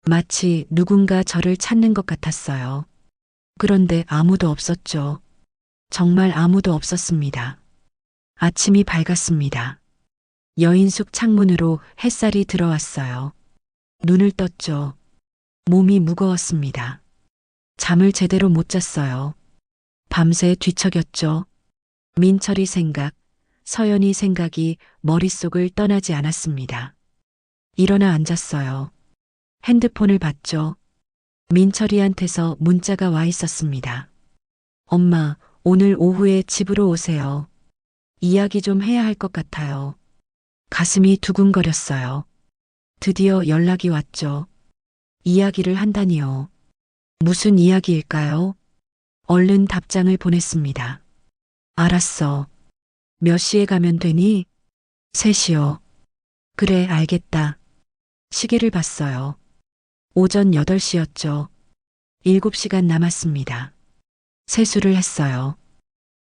마치 누군가 저를 찾는 것 같았어요. 그런데 아무도 없었죠. 정말 아무도 없었습니다. 아침이 밝았습니다. 여인숙 창문으로 햇살이 들어왔어요. 눈을 떴죠. 몸이 무거웠습니다. 잠을 제대로 못 잤어요. 밤새 뒤척였죠. 민철이 생각, 서연이 생각이 머릿속을 떠나지 않았습니다. 일어나 앉았어요. 핸드폰을 봤죠. 민철이한테서 문자가 와 있었습니다. 엄마, 오늘 오후에 집으로 오세요. 이야기 좀 해야 할 것 같아요. 가슴이 두근거렸어요. 드디어 연락이 왔죠. 이야기를 한다니요. 무슨 이야기일까요? 얼른 답장을 보냈습니다. 알았어. 몇 시에 가면 되니? 셋이요. 그래, 알겠다. 시계를 봤어요. 오전 8시였죠. 7시간 남았습니다. 세수를 했어요.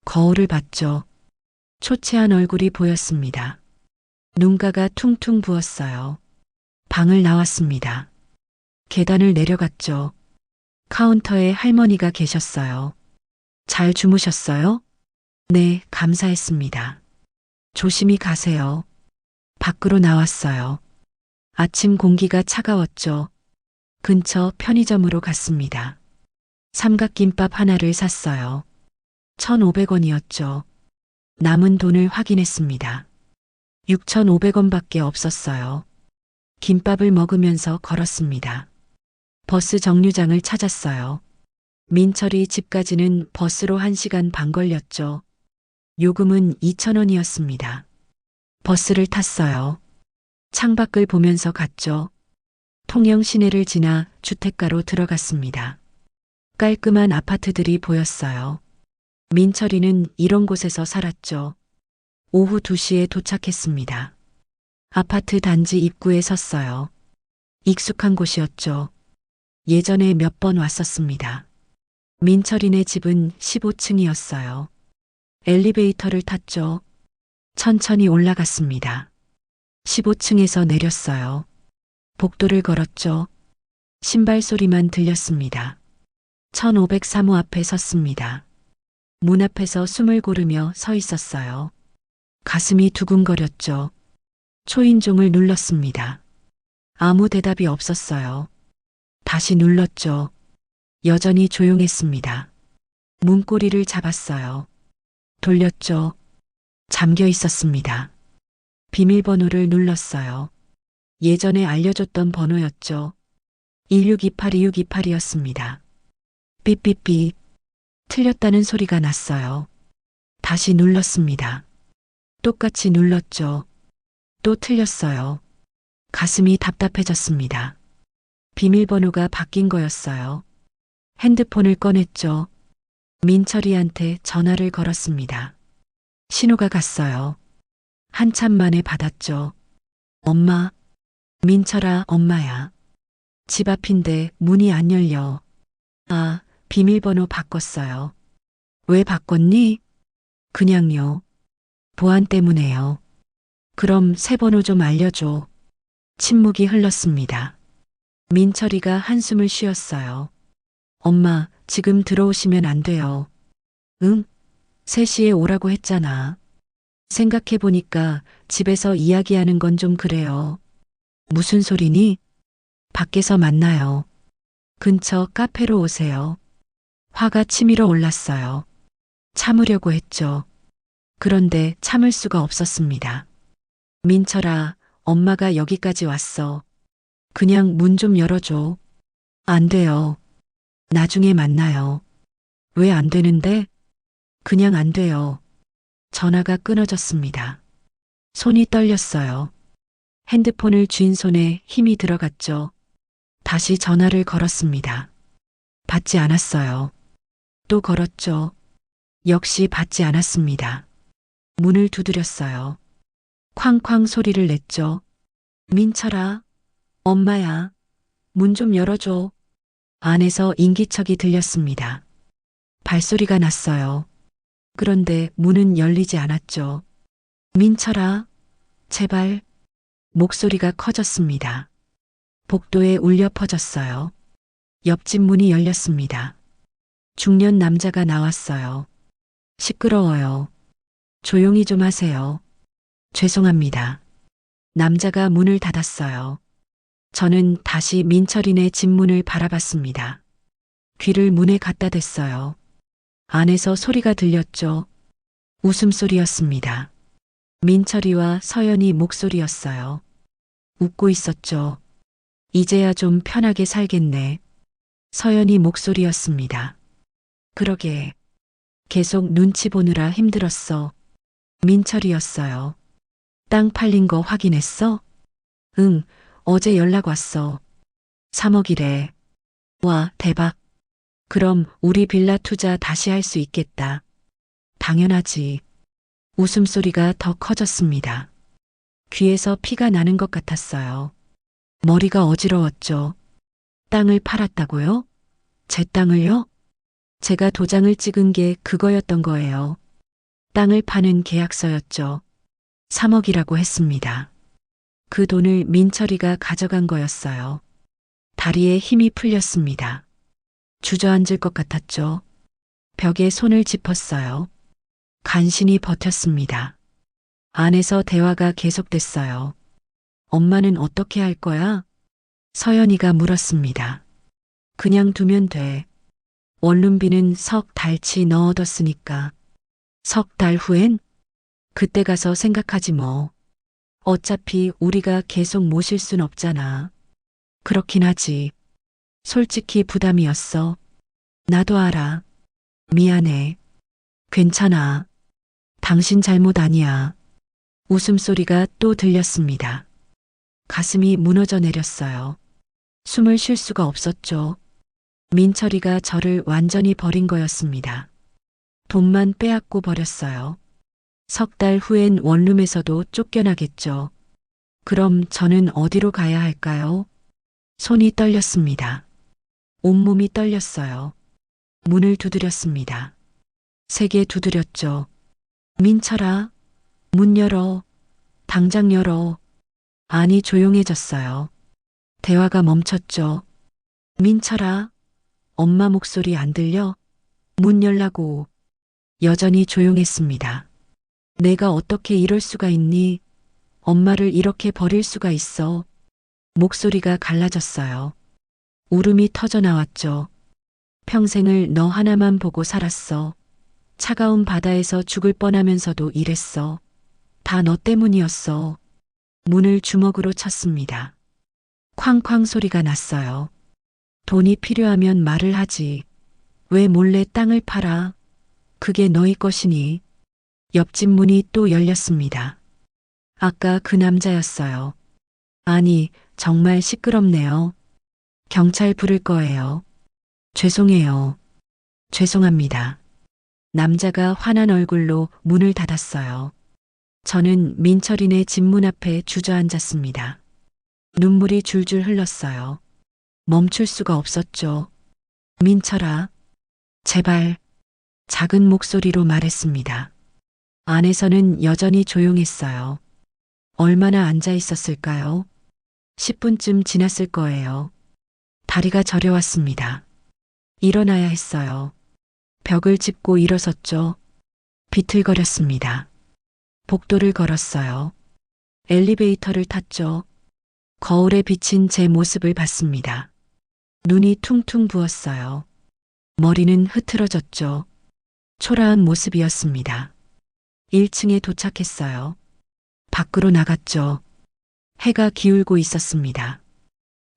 거울을 봤죠. 초췌한 얼굴이 보였습니다. 눈가가 퉁퉁 부었어요. 방을 나왔습니다. 계단을 내려갔죠. 카운터에 할머니가 계셨어요. 잘 주무셨어요? 네, 감사했습니다. 조심히 가세요. 밖으로 나왔어요. 아침 공기가 차가웠죠. 근처 편의점으로 갔습니다. 삼각김밥 하나를 샀어요. 1,500원이었죠. 남은 돈을 확인했습니다. 6,500원밖에 없었어요. 김밥을 먹으면서 걸었습니다. 버스 정류장을 찾았어요. 민철이 집까지는 버스로 1시간 반 걸렸죠. 요금은 2,000원이었습니다. 버스를 탔어요. 창밖을 보면서 갔죠. 통영 시내를 지나 주택가로 들어갔습니다. 깔끔한 아파트들이 보였어요. 민철이는 이런 곳에서 살았죠. 오후 2시에 도착했습니다. 아파트 단지 입구에 섰어요. 익숙한 곳이었죠. 예전에 몇 번 왔었습니다. 민철이네 집은 15층이었어요. 엘리베이터를 탔죠. 천천히 올라갔습니다. 15층에서 내렸어요. 복도를 걸었죠. 신발 소리만 들렸습니다. 1503호 앞에 섰습니다. 문 앞에서 숨을 고르며 서 있었어요. 가슴이 두근거렸죠. 초인종을 눌렀습니다. 아무 대답이 없었어요. 다시 눌렀죠. 여전히 조용했습니다. 문고리를 잡았어요. 돌렸죠. 잠겨 있었습니다. 비밀번호를 눌렀어요. 예전에 알려줬던 번호였죠. 1628-2628이었습니다. 삐삐삐. 틀렸다는 소리가 났어요. 다시 눌렀습니다. 똑같이 눌렀죠. 또 틀렸어요. 가슴이 답답해졌습니다. 비밀번호가 바뀐 거였어요. 핸드폰을 꺼냈죠. 민철이한테 전화를 걸었습니다. 신호가 갔어요. 한참 만에 받았죠. 엄마. 민철아, 엄마야. 집 앞인데 문이 안 열려. 아, 비밀번호 바꿨어요. 왜 바꿨니? 그냥요. 보안 때문에요. 그럼 새 번호 좀 알려줘. 침묵이 흘렀습니다. 민철이가 한숨을 쉬었어요. 엄마, 지금 들어오시면 안 돼요. 응? 3시에 오라고 했잖아. 생각해보니까 집에서 이야기하는 건 좀 그래요. 무슨 소리니? 밖에서 만나요. 근처 카페로 오세요. 화가 치밀어 올랐어요. 참으려고 했죠. 그런데 참을 수가 없었습니다. 민철아, 엄마가 여기까지 왔어. 그냥 문 좀 열어줘. 안 돼요. 나중에 만나요. 왜 안 되는데? 그냥 안 돼요. 전화가 끊어졌습니다. 손이 떨렸어요. 핸드폰을 쥔 손에 힘이 들어갔죠. 다시 전화를 걸었습니다. 받지 않았어요. 또 걸었죠. 역시 받지 않았습니다. 문을 두드렸어요. 쾅쾅 소리를 냈죠. 민철아, 엄마야, 문 좀 열어줘. 안에서 인기척이 들렸습니다. 발소리가 났어요. 그런데 문은 열리지 않았죠. 민철아, 제발. 목소리가 커졌습니다. 복도에 울려 퍼졌어요. 옆집 문이 열렸습니다. 중년 남자가 나왔어요. 시끄러워요. 조용히 좀 하세요. 죄송합니다. 남자가 문을 닫았어요. 저는 다시 민철이네 집 문을 바라봤습니다. 귀를 문에 갖다 댔어요. 안에서 소리가 들렸죠. 웃음소리였습니다. 민철이와 서연이 목소리였어요. 웃고 있었죠. 이제야 좀 편하게 살겠네. 서연이 목소리였습니다. 그러게. 계속 눈치 보느라 힘들었어. 민철이였어요. 땅 팔린 거 확인했어? 응, 어제 연락 왔어. 3억이래. 와, 대박. 그럼 우리 빌라 투자 다시 할 수 있겠다. 당연하지. 웃음소리가 더 커졌습니다. 귀에서 피가 나는 것 같았어요. 머리가 어지러웠죠. 땅을 팔았다고요? 제 땅을요? 제가 도장을 찍은 게 그거였던 거예요. 땅을 파는 계약서였죠. 3억이라고 했습니다. 그 돈을 민철이가 가져간 거였어요. 다리에 힘이 풀렸습니다. 주저앉을 것 같았죠. 벽에 손을 짚었어요. 간신히 버텼습니다. 안에서 대화가 계속됐어요. 엄마는 어떻게 할 거야? 서연이가 물었습니다. 그냥 두면 돼. 원룸비는 석 달치 넣어뒀으니까. 석 달 후엔? 그때 가서 생각하지 뭐. 어차피 우리가 계속 모실 순 없잖아. 그렇긴 하지. 솔직히 부담이었어. 나도 알아. 미안해. 괜찮아. 당신 잘못 아니야. 웃음소리가 또 들렸습니다. 가슴이 무너져 내렸어요. 숨을 쉴 수가 없었죠. 민철이가 저를 완전히 버린 거였습니다. 돈만 빼앗고 버렸어요. 석 달 후엔 원룸에서도 쫓겨나겠죠. 그럼 저는 어디로 가야 할까요? 손이 떨렸습니다. 온몸이 떨렸어요. 문을 두드렸습니다. 3개 두드렸죠. 민철아, 문 열어. 당장 열어. 안이 조용해졌어요. 대화가 멈췄죠. 민철아, 엄마 목소리 안 들려? 문 열라고. 여전히 조용했습니다. 내가 어떻게 이럴 수가 있니? 엄마를 이렇게 버릴 수가 있어. 목소리가 갈라졌어요. 울음이 터져 나왔죠. 평생을 너 하나만 보고 살았어. 차가운 바다에서 죽을 뻔하면서도 이랬어. 다 너 때문이었어. 문을 주먹으로 쳤습니다. 쾅쾅 소리가 났어요. 돈이 필요하면 말을 하지. 왜 몰래 땅을 팔아? 그게 너희 것이니. 옆집 문이 또 열렸습니다. 아까 그 남자였어요. 아니, 정말 시끄럽네요. 경찰 부를 거예요. 죄송해요. 죄송합니다. 남자가 화난 얼굴로 문을 닫았어요. 저는 민철이네 집 문 앞에 주저앉았습니다. 눈물이 줄줄 흘렀어요. 멈출 수가 없었죠. 민철아, 제발. 작은 목소리로 말했습니다. 안에서는 여전히 조용했어요. 얼마나 앉아 있었을까요? 10분쯤 지났을 거예요. 다리가 저려왔습니다. 일어나야 했어요. 벽을 짚고 일어섰죠. 비틀거렸습니다. 복도를 걸었어요. 엘리베이터를 탔죠. 거울에 비친 제 모습을 봤습니다. 눈이 퉁퉁 부었어요. 머리는 흐트러졌죠. 초라한 모습이었습니다. 1층에 도착했어요. 밖으로 나갔죠. 해가 기울고 있었습니다.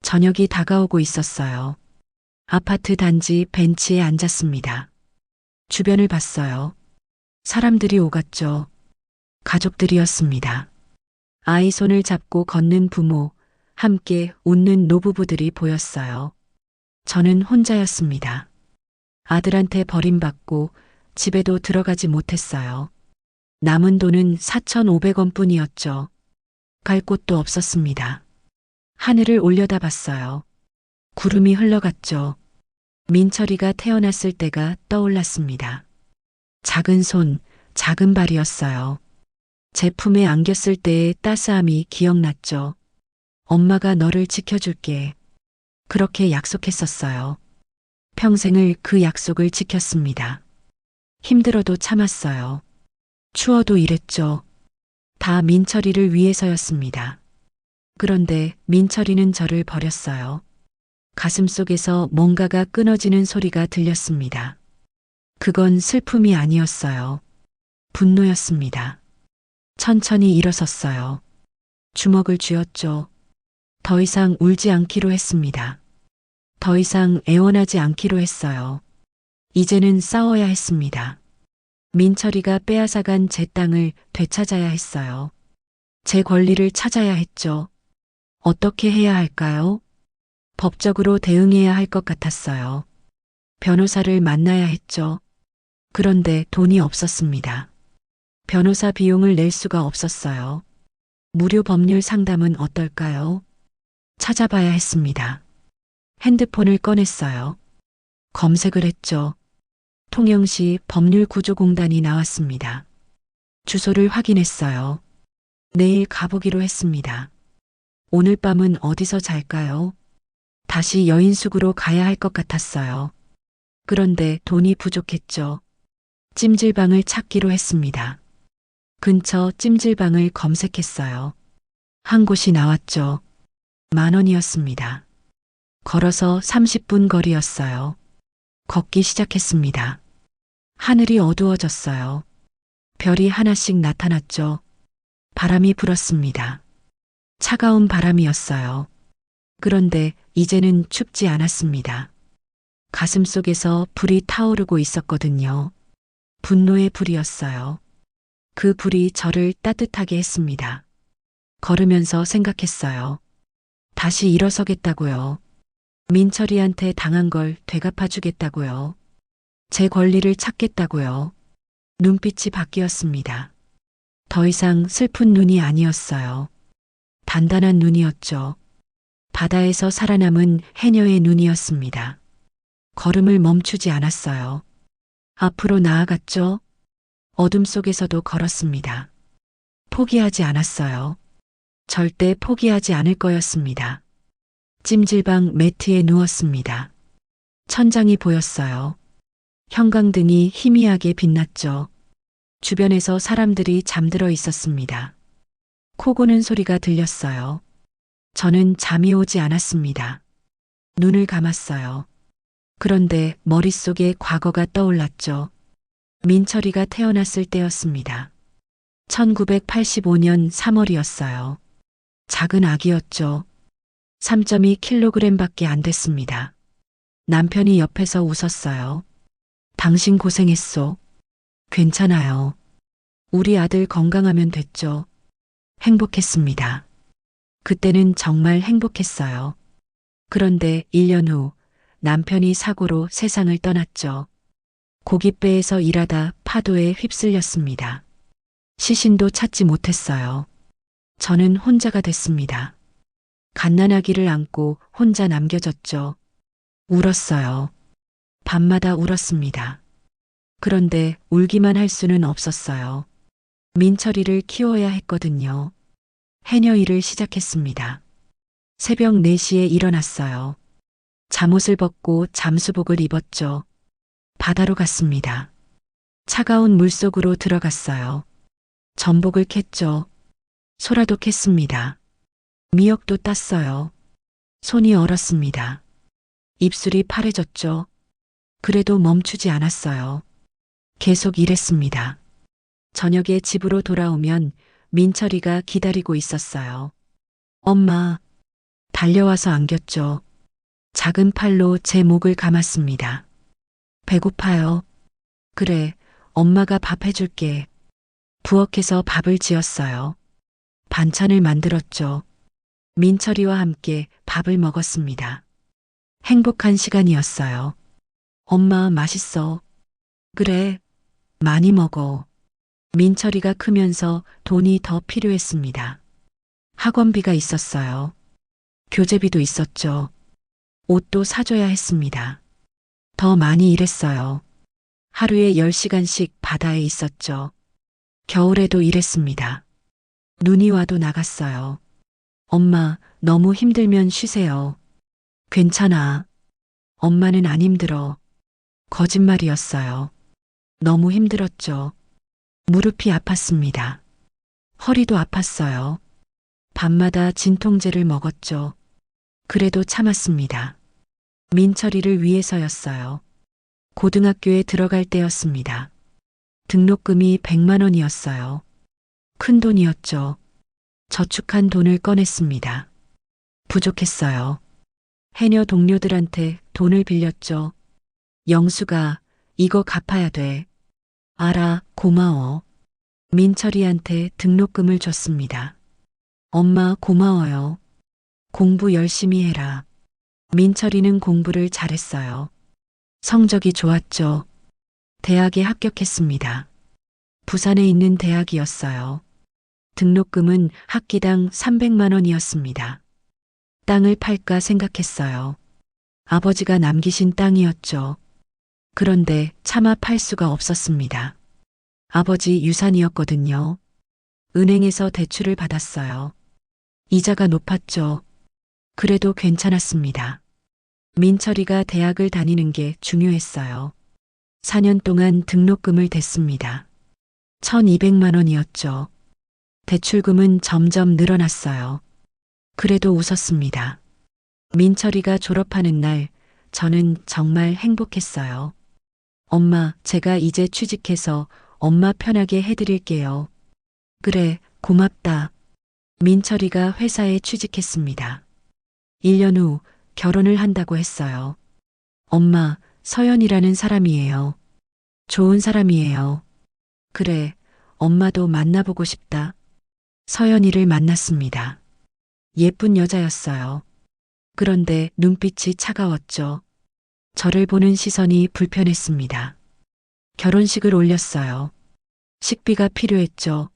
저녁이 다가오고 있었어요. 아파트 단지 벤치에 앉았습니다. 주변을 봤어요. 사람들이 오갔죠. 가족들이었습니다. 아이 손을 잡고 걷는 부모, 함께 웃는 노부부들이 보였어요. 저는 혼자였습니다. 아들한테 버림받고 집에도 들어가지 못했어요. 남은 돈은 4,500원 뿐이었죠. 갈 곳도 없었습니다. 하늘을 올려다봤어요. 구름이 흘러갔죠. 민철이가 태어났을 때가 떠올랐습니다. 작은 손, 작은 발이었어요. 제 품에 안겼을 때의 따스함이 기억났죠. 엄마가 너를 지켜줄게. 그렇게 약속했었어요. 평생을 그 약속을 지켰습니다. 힘들어도 참았어요. 추워도 일했죠. 다 민철이를 위해서였습니다. 그런데 민철이는 저를 버렸어요. 가슴속에서 뭔가가 끊어지는 소리가 들렸습니다. 그건 슬픔이 아니었어요. 분노였습니다. 천천히 일어섰어요. 주먹을 쥐었죠. 더 이상 울지 않기로 했습니다. 더 이상 애원하지 않기로 했어요. 이제는 싸워야 했습니다. 민철이가 빼앗아간 제 땅을 되찾아야 했어요. 제 권리를 찾아야 했죠. 어떻게 해야 할까요? 법적으로 대응해야 할 것 같았어요. 변호사를 만나야 했죠. 그런데 돈이 없었습니다. 변호사 비용을 낼 수가 없었어요. 무료 법률 상담은 어떨까요? 찾아봐야 했습니다. 핸드폰을 꺼냈어요. 검색을 했죠. 통영시 법률구조공단이 나왔습니다. 주소를 확인했어요. 내일 가보기로 했습니다. 오늘 밤은 어디서 잘까요? 다시 여인숙으로 가야 할 것 같았어요. 그런데 돈이 부족했죠. 찜질방을 찾기로 했습니다. 근처 찜질방을 검색했어요. 한 곳이 나왔죠. 10,000원이었습니다. 걸어서 30분 거리였어요. 걷기 시작했습니다. 하늘이 어두워졌어요. 별이 하나씩 나타났죠. 바람이 불었습니다. 차가운 바람이었어요. 그런데 이제는 춥지 않았습니다. 가슴 속에서 불이 타오르고 있었거든요. 분노의 불이었어요. 그 불이 저를 따뜻하게 했습니다. 걸으면서 생각했어요. 다시 일어서겠다고요. 민철이한테 당한 걸 되갚아주겠다고요. 제 권리를 찾겠다고요. 눈빛이 바뀌었습니다. 더 이상 슬픈 눈이 아니었어요. 단단한 눈이었죠. 바다에서 살아남은 해녀의 눈이었습니다. 걸음을 멈추지 않았어요. 앞으로 나아갔죠. 어둠 속에서도 걸었습니다. 포기하지 않았어요. 절대 포기하지 않을 거였습니다. 찜질방 매트에 누웠습니다. 천장이 보였어요. 형광등이 희미하게 빛났죠. 주변에서 사람들이 잠들어 있었습니다. 코 고는 소리가 들렸어요. 저는 잠이 오지 않았습니다. 눈을 감았어요. 그런데 머릿속에 과거가 떠올랐죠. 민철이가 태어났을 때였습니다. 1985년 3월이었어요. 작은 아기였죠. 3.2kg밖에 안 됐습니다. 남편이 옆에서 웃었어요. 당신 고생했소. 괜찮아요. 우리 아들 건강하면 됐죠. 행복했습니다. 그때는 정말 행복했어요. 그런데 1년 후 남편이 사고로 세상을 떠났죠. 고깃배에서 일하다 파도에 휩쓸렸습니다. 시신도 찾지 못했어요. 저는 혼자가 됐습니다. 갓난아기를 안고 혼자 남겨졌죠. 울었어요. 밤마다 울었습니다. 그런데 울기만 할 수는 없었어요. 민철이를 키워야 했거든요. 해녀 일을 시작했습니다. 새벽 4시에 일어났어요. 잠옷을 벗고 잠수복을 입었죠. 바다로 갔습니다. 차가운 물속으로 들어갔어요. 전복을 캤죠. 소라도 캤습니다. 미역도 땄어요. 손이 얼었습니다. 입술이 파래졌죠. 그래도 멈추지 않았어요. 계속 일했습니다. 저녁에 집으로 돌아오면 민철이가 기다리고 있었어요. 엄마, 달려와서 안겼죠. 작은 팔로 제 목을 감았습니다. 배고파요. 그래, 엄마가 밥 해줄게. 부엌에서 밥을 지었어요. 반찬을 만들었죠. 민철이와 함께 밥을 먹었습니다. 행복한 시간이었어요. 엄마 맛있어. 그래, 많이 먹어. 민철이가 크면서 돈이 더 필요했습니다. 학원비가 있었어요. 교재비도 있었죠. 옷도 사줘야 했습니다. 더 많이 일했어요. 하루에 10시간씩 바다에 있었죠. 겨울에도 일했습니다. 눈이 와도 나갔어요. 엄마, 너무 힘들면 쉬세요. 괜찮아. 엄마는 안 힘들어. 거짓말이었어요. 너무 힘들었죠. 무릎이 아팠습니다. 허리도 아팠어요. 밤마다 진통제를 먹었죠. 그래도 참았습니다. 민철이를 위해서였어요. 고등학교에 들어갈 때였습니다. 등록금이 100만 원이었어요. 큰 돈이었죠. 저축한 돈을 꺼냈습니다. 부족했어요. 해녀 동료들한테 돈을 빌렸죠. 영수가 이거 갚아야 돼. 알아, 고마워. 민철이한테 등록금을 줬습니다. 엄마 고마워요. 공부 열심히 해라. 민철이는 공부를 잘했어요. 성적이 좋았죠. 대학에 합격했습니다. 부산에 있는 대학이었어요. 등록금은 학기당 300만 원이었습니다. 땅을 팔까 생각했어요. 아버지가 남기신 땅이었죠. 그런데 차마 팔 수가 없었습니다. 아버지 유산이었거든요. 은행에서 대출을 받았어요. 이자가 높았죠. 그래도 괜찮았습니다. 민철이가 대학을 다니는 게 중요했어요. 4년 동안 등록금을 댔습니다. 1200만 원이었죠. 대출금은 점점 늘어났어요. 그래도 웃었습니다. 민철이가 졸업하는 날 저는 정말 행복했어요. 엄마, 제가 이제 취직해서 엄마 편하게 해드릴게요. 그래, 고맙다. 민철이가 회사에 취직했습니다. 1년 후 결혼을 한다고 했어요. 엄마, 서연이라는 사람이에요. 좋은 사람이에요. 그래, 엄마도 만나보고 싶다. 서연이를 만났습니다. 예쁜 여자였어요. 그런데 눈빛이 차가웠죠. 저를 보는 시선이 불편했습니다. 결혼식을 올렸어요. 식비가 필요했죠.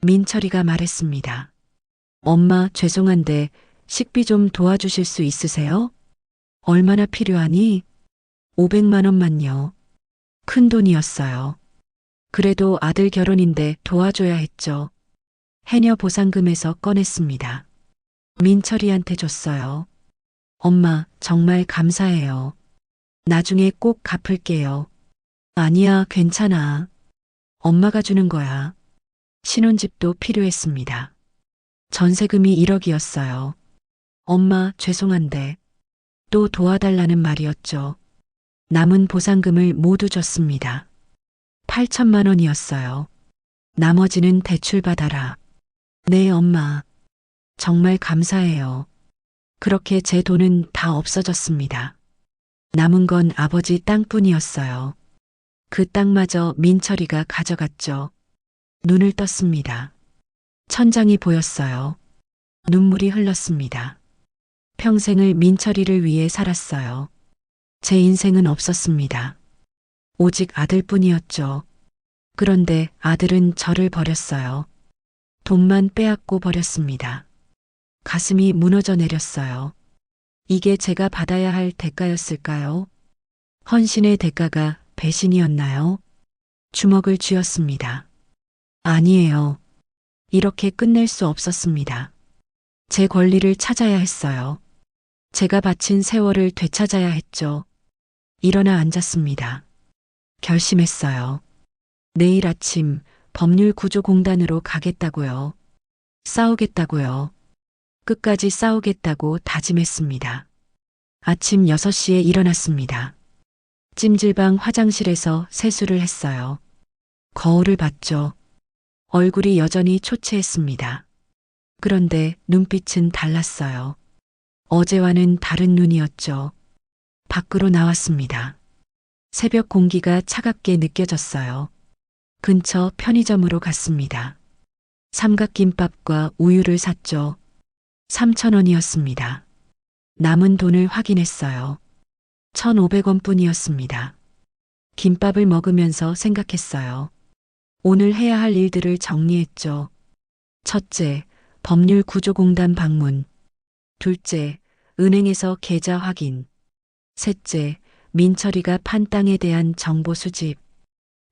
민철이가 말했습니다. 엄마, 죄송한데 식비 좀 도와주실 수 있으세요? 얼마나 필요하니? 500만 원만요. 큰 돈이었어요. 그래도 아들 결혼인데 도와줘야 했죠. 해녀 보상금에서 꺼냈습니다. 민철이한테 줬어요. 엄마, 정말 감사해요. 나중에 꼭 갚을게요. 아니야, 괜찮아. 엄마가 주는 거야. 신혼집도 필요했습니다. 전세금이 1억이었어요. 엄마, 죄송한데 또 도와달라는 말이었죠. 남은 보상금을 모두 줬습니다. 8천만 원이었어요. 나머지는 대출 받아라. 네, 엄마. 정말 감사해요. 그렇게 제 돈은 다 없어졌습니다. 남은 건 아버지 땅뿐이었어요. 그 땅마저 민철이가 가져갔죠. 눈을 떴습니다. 천장이 보였어요. 눈물이 흘렀습니다. 평생을 민철이를 위해 살았어요. 제 인생은 없었습니다. 오직 아들뿐이었죠. 그런데 아들은 저를 버렸어요. 돈만 빼앗고 버렸습니다. 가슴이 무너져 내렸어요. 이게 제가 받아야 할 대가였을까요? 헌신의 대가가 배신이었나요? 주먹을 쥐었습니다. 아니에요. 이렇게 끝낼 수 없었습니다. 제 권리를 찾아야 했어요. 제가 바친 세월을 되찾아야 했죠. 일어나 앉았습니다. 결심했어요. 내일 아침 법률구조공단으로 가겠다고요. 싸우겠다고요. 끝까지 싸우겠다고 다짐했습니다. 아침 6시에 일어났습니다. 찜질방 화장실에서 세수를 했어요. 거울을 봤죠. 얼굴이 여전히 초췌했습니다. 그런데 눈빛은 달랐어요. 어제와는 다른 눈이었죠. 밖으로 나왔습니다. 새벽 공기가 차갑게 느껴졌어요. 근처 편의점으로 갔습니다. 삼각김밥과 우유를 샀죠. 3,000원이었습니다. 남은 돈을 확인했어요. 1,500원 뿐이었습니다. 김밥을 먹으면서 생각했어요. 오늘 해야 할 일들을 정리했죠. 첫째, 법률구조공단 방문. 둘째, 은행에서 계좌 확인. 셋째, 민철이가 판 땅에 대한 정보 수집.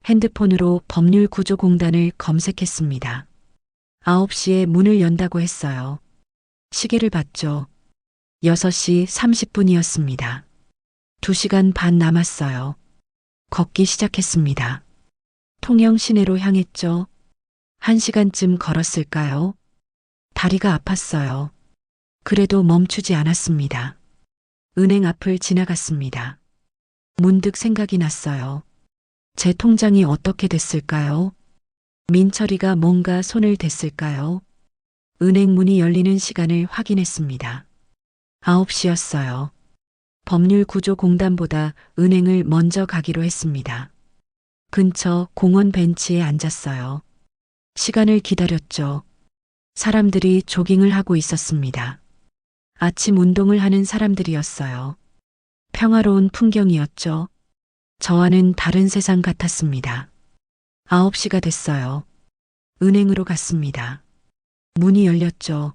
핸드폰으로 법률구조공단을 검색했습니다. 9시에 문을 연다고 했어요. 시계를 봤죠. 6시 30분이었습니다. 2시간 반 남았어요. 걷기 시작했습니다. 통영 시내로 향했죠. 1시간쯤 걸었을까요? 다리가 아팠어요. 그래도 멈추지 않았습니다. 은행 앞을 지나갔습니다. 문득 생각이 났어요. 제 통장이 어떻게 됐을까요? 민철이가 뭔가 손을 댔을까요? 은행 문이 열리는 시간을 확인했습니다. 9시였어요. 법률구조공단보다 은행을 먼저 가기로 했습니다. 근처 공원 벤치에 앉았어요. 시간을 기다렸죠. 사람들이 조깅을 하고 있었습니다. 아침 운동을 하는 사람들이었어요. 평화로운 풍경이었죠. 저와는 다른 세상 같았습니다. 9시가 됐어요. 은행으로 갔습니다. 문이 열렸죠.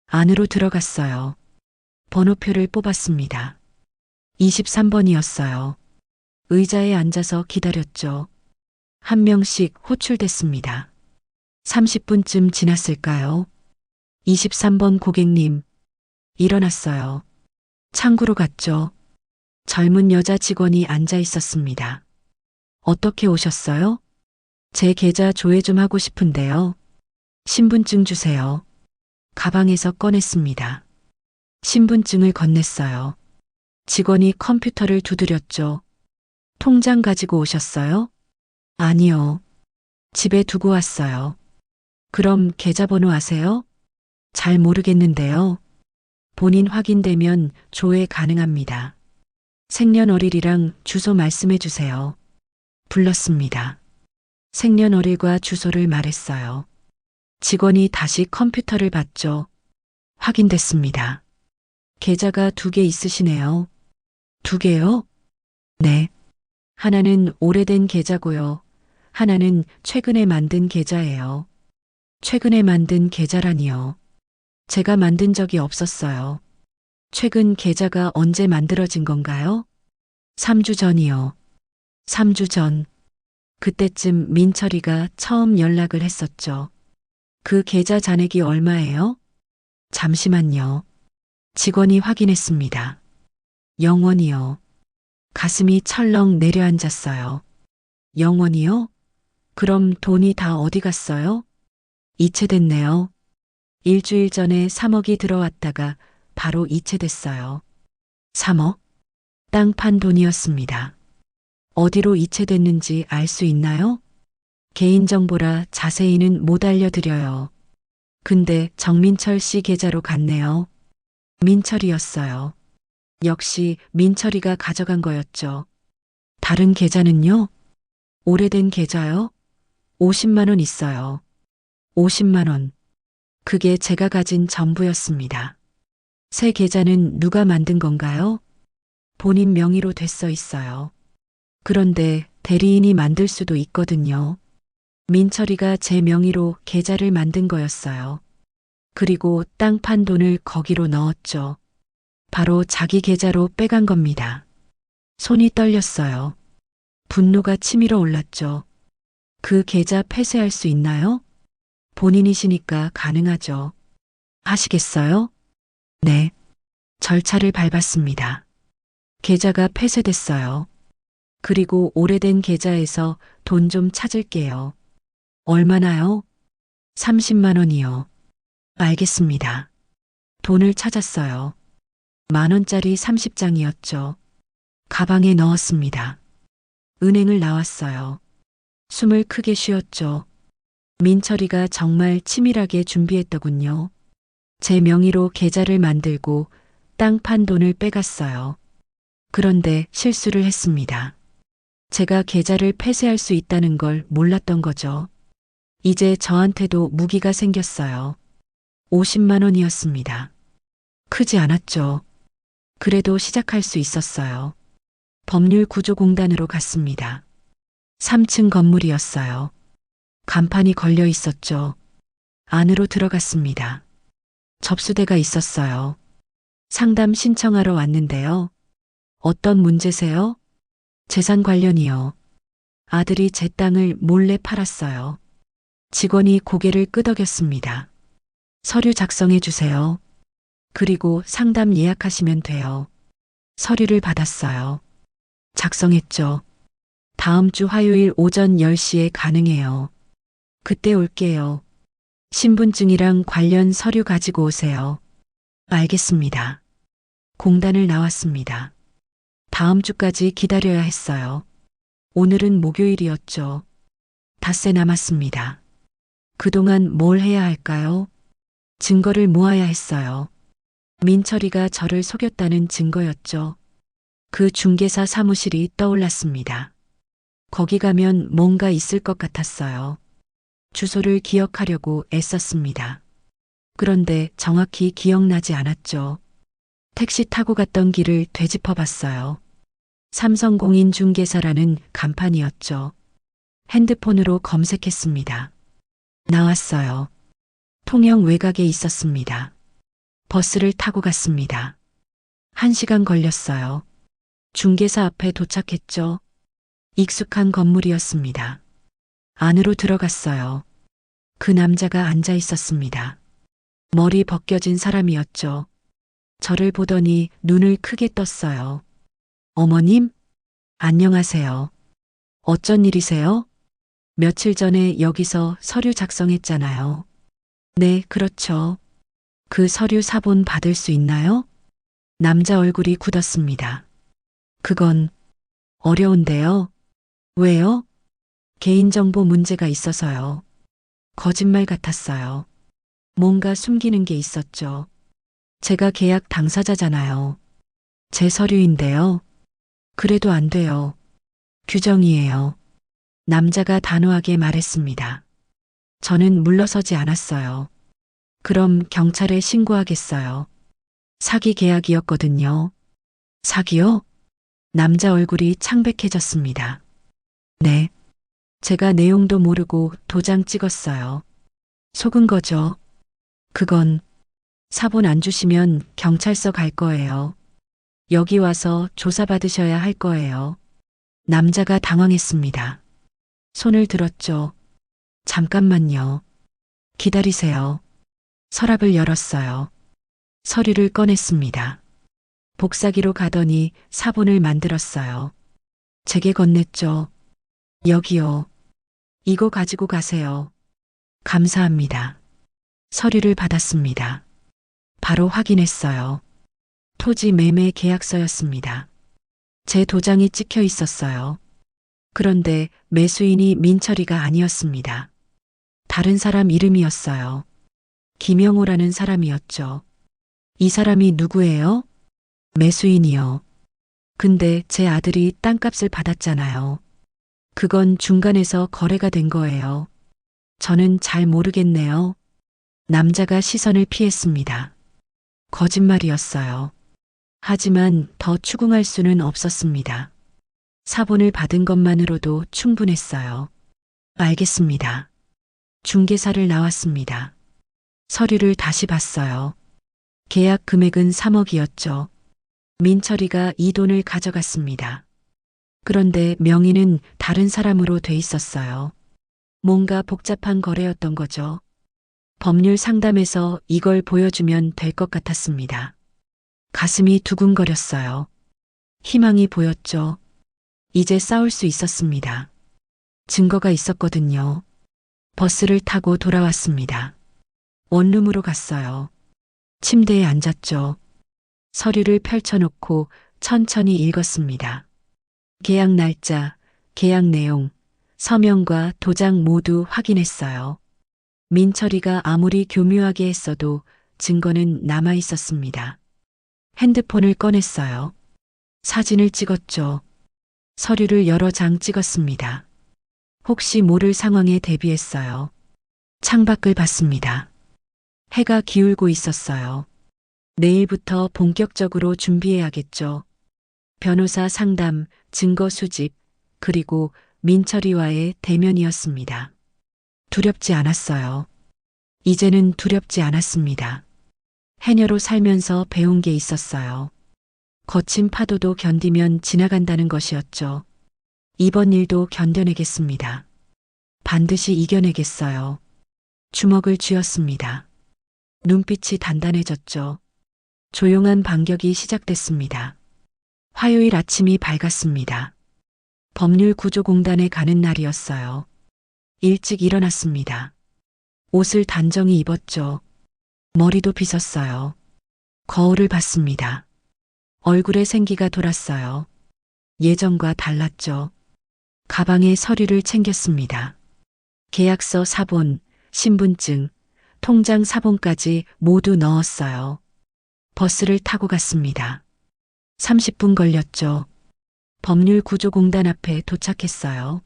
안으로 들어갔어요. 번호표를 뽑았습니다. 23번이었어요. 의자에 앉아서 기다렸죠. 한 명씩 호출됐습니다. 30분쯤 지났을까요? 23번 고객님, 일어났어요. 창구로 갔죠. 젊은 여자 직원이 앉아 있었습니다. 어떻게 오셨어요? 제 계좌 조회 좀 하고 싶은데요. 신분증 주세요. 가방에서 꺼냈습니다. 신분증을 건넸어요. 직원이 컴퓨터를 두드렸죠. 통장 가지고 오셨어요? 아니요. 집에 두고 왔어요. 그럼 계좌번호 아세요? 잘 모르겠는데요. 본인 확인되면 조회 가능합니다. 생년월일이랑 주소 말씀해 주세요. 불렀습니다. 생년월일과 주소를 말했어요. 직원이 다시 컴퓨터를 봤죠. 확인됐습니다. 계좌가 2개 있으시네요. 2개요? 네. 하나는 오래된 계좌고요. 하나는 최근에 만든 계좌예요. 최근에 만든 계좌라니요. 제가 만든 적이 없었어요. 최근 계좌가 언제 만들어진 건가요? 3주 전이요. 3주 전. 그때쯤 민철이가 처음 연락을 했었죠. 그 계좌 잔액이 얼마예요? 잠시만요. 직원이 확인했습니다. 0원이요. 가슴이 철렁 내려앉았어요. 0원이요? 그럼 돈이 다 어디 갔어요? 이체됐네요. 일주일 전에 3억이 들어왔다가 바로 이체됐어요. 3억? 땅 판 돈이었습니다. 어디로 이체됐는지 알 수 있나요? 개인정보라 자세히는 못 알려드려요. 근데 정민철 씨 계좌로 갔네요. 민철이었어요. 역시 민철이가 가져간 거였죠. 다른 계좌는요? 오래된 계좌요? 50만 원 있어요. 50만 원. 그게 제가 가진 전부였습니다. 새 계좌는 누가 만든 건가요? 본인 명의로 됐어 있어요. 그런데 대리인이 만들 수도 있거든요. 민철이가 제 명의로 계좌를 만든 거였어요. 그리고 땅 판 돈을 거기로 넣었죠. 바로 자기 계좌로 빼간 겁니다. 손이 떨렸어요. 분노가 치밀어 올랐죠. 그 계좌 폐쇄할 수 있나요? 본인이시니까 가능하죠. 하시겠어요? 네. 절차를 밟았습니다. 계좌가 폐쇄됐어요. 그리고 오래된 계좌에서 돈 좀 찾을게요. 얼마나요? 30만 원이요. 알겠습니다. 돈을 찾았어요. 10,000원짜리 30장이었죠. 가방에 넣었습니다. 은행을 나왔어요. 숨을 크게 쉬었죠. 민철이가 정말 치밀하게 준비했더군요. 제 명의로 계좌를 만들고 땅 판 돈을 빼갔어요. 그런데 실수를 했습니다. 제가 계좌를 폐쇄할 수 있다는 걸 몰랐던 거죠. 이제 저한테도 무기가 생겼어요. 50만 원이었습니다. 크지 않았죠. 그래도 시작할 수 있었어요. 법률구조공단으로 갔습니다. 3층 건물이었어요. 간판이 걸려 있었죠. 안으로 들어갔습니다. 접수대가 있었어요. 상담 신청하러 왔는데요. 어떤 문제세요? 재산 관련이요. 아들이 제 땅을 몰래 팔았어요. 직원이 고개를 끄덕였습니다. 서류 작성해 주세요. 그리고 상담 예약하시면 돼요. 서류를 받았어요. 작성했죠. 다음 주 화요일 오전 10시에 가능해요. 그때 올게요. 신분증이랑 관련 서류 가지고 오세요. 알겠습니다. 공단을 나왔습니다. 다음 주까지 기다려야 했어요. 오늘은 목요일이었죠. 닷새 남았습니다. 그동안 뭘 해야 할까요? 증거를 모아야 했어요. 민철이가 저를 속였다는 증거였죠. 그 중개사 사무실이 떠올랐습니다. 거기 가면 뭔가 있을 것 같았어요. 주소를 기억하려고 애썼습니다. 그런데 정확히 기억나지 않았죠. 택시 타고 갔던 길을 되짚어 봤어요. 삼성공인중개사라는 간판이었죠. 핸드폰으로 검색했습니다. 나왔어요. 통영 외곽에 있었습니다. 버스를 타고 갔습니다. 1시간 걸렸어요. 중개사 앞에 도착했죠. 익숙한 건물이었습니다. 안으로 들어갔어요. 그 남자가 앉아 있었습니다. 머리 벗겨진 사람이었죠. 저를 보더니 눈을 크게 떴어요. 어머님? 안녕하세요. 어쩐 일이세요? 며칠 전에 여기서 서류 작성했잖아요. 네, 그렇죠. 그 서류 사본 받을 수 있나요? 남자 얼굴이 굳었습니다. 그건 어려운데요. 왜요? 개인정보 문제가 있어서요. 거짓말 같았어요. 뭔가 숨기는 게 있었죠. 제가 계약 당사자잖아요. 제 서류인데요. 그래도 안 돼요. 규정이에요. 남자가 단호하게 말했습니다. 저는 물러서지 않았어요. 그럼 경찰에 신고하겠어요. 사기 계약이었거든요. 사기요? 남자 얼굴이 창백해졌습니다. 네. 제가 내용도 모르고 도장 찍었어요. 속은 거죠. 그건 사본 안 주시면 경찰서 갈 거예요. 여기 와서 조사받으셔야 할 거예요. 남자가 당황했습니다. 손을 들었죠. 잠깐만요. 기다리세요. 서랍을 열었어요. 서류를 꺼냈습니다. 복사기로 가더니 사본을 만들었어요. 제게 건넸죠. 여기요. 이거 가지고 가세요. 감사합니다. 서류를 받았습니다. 바로 확인했어요. 토지 매매 계약서였습니다. 제 도장이 찍혀 있었어요. 그런데 매수인이 민철이가 아니었습니다. 다른 사람 이름이었어요. 김영호라는 사람이었죠. 이 사람이 누구예요? 매수인이요. 근데 제 아들이 땅값을 받았잖아요. 그건 중간에서 거래가 된 거예요. 저는 잘 모르겠네요. 남자가 시선을 피했습니다. 거짓말이었어요. 하지만 더 추궁할 수는 없었습니다. 사본을 받은 것만으로도 충분했어요. 알겠습니다. 중개사를 나왔습니다. 서류를 다시 봤어요. 계약 금액은 3억이었죠. 민철이가 이 돈을 가져갔습니다. 그런데 명의는 다른 사람으로 돼 있었어요. 뭔가 복잡한 거래였던 거죠. 법률 상담에서 이걸 보여주면 될 것 같았습니다. 가슴이 두근거렸어요. 희망이 보였죠. 이제 싸울 수 있었습니다. 증거가 있었거든요. 버스를 타고 돌아왔습니다. 원룸으로 갔어요. 침대에 앉았죠. 서류를 펼쳐놓고 천천히 읽었습니다. 계약 날짜, 계약 내용, 서명과 도장 모두 확인했어요. 민철이가 아무리 교묘하게 했어도 증거는 남아 있었습니다. 핸드폰을 꺼냈어요. 사진을 찍었죠. 서류를 여러 장 찍었습니다. 혹시 모를 상황에 대비했어요. 창밖을 봤습니다. 해가 기울고 있었어요. 내일부터 본격적으로 준비해야겠죠. 변호사 상담, 증거 수집, 그리고 민철이와의 대면이었습니다. 두렵지 않았어요. 이제는 두렵지 않았습니다. 해녀로 살면서 배운 게 있었어요. 거친 파도도 견디면 지나간다는 것이었죠. 이번 일도 견뎌내겠습니다. 반드시 이겨내겠어요. 주먹을 쥐었습니다. 눈빛이 단단해졌죠. 조용한 반격이 시작됐습니다. 화요일 아침이 밝았습니다. 법률구조공단에 가는 날이었어요. 일찍 일어났습니다. 옷을 단정히 입었죠. 머리도 빗었어요. 거울을 봤습니다. 얼굴에 생기가 돌았어요. 예전과 달랐죠. 가방에 서류를 챙겼습니다. 계약서 사본, 신분증, 통장 사본까지 모두 넣었어요. 버스를 타고 갔습니다. 30분 걸렸죠. 법률구조공단 앞에 도착했어요.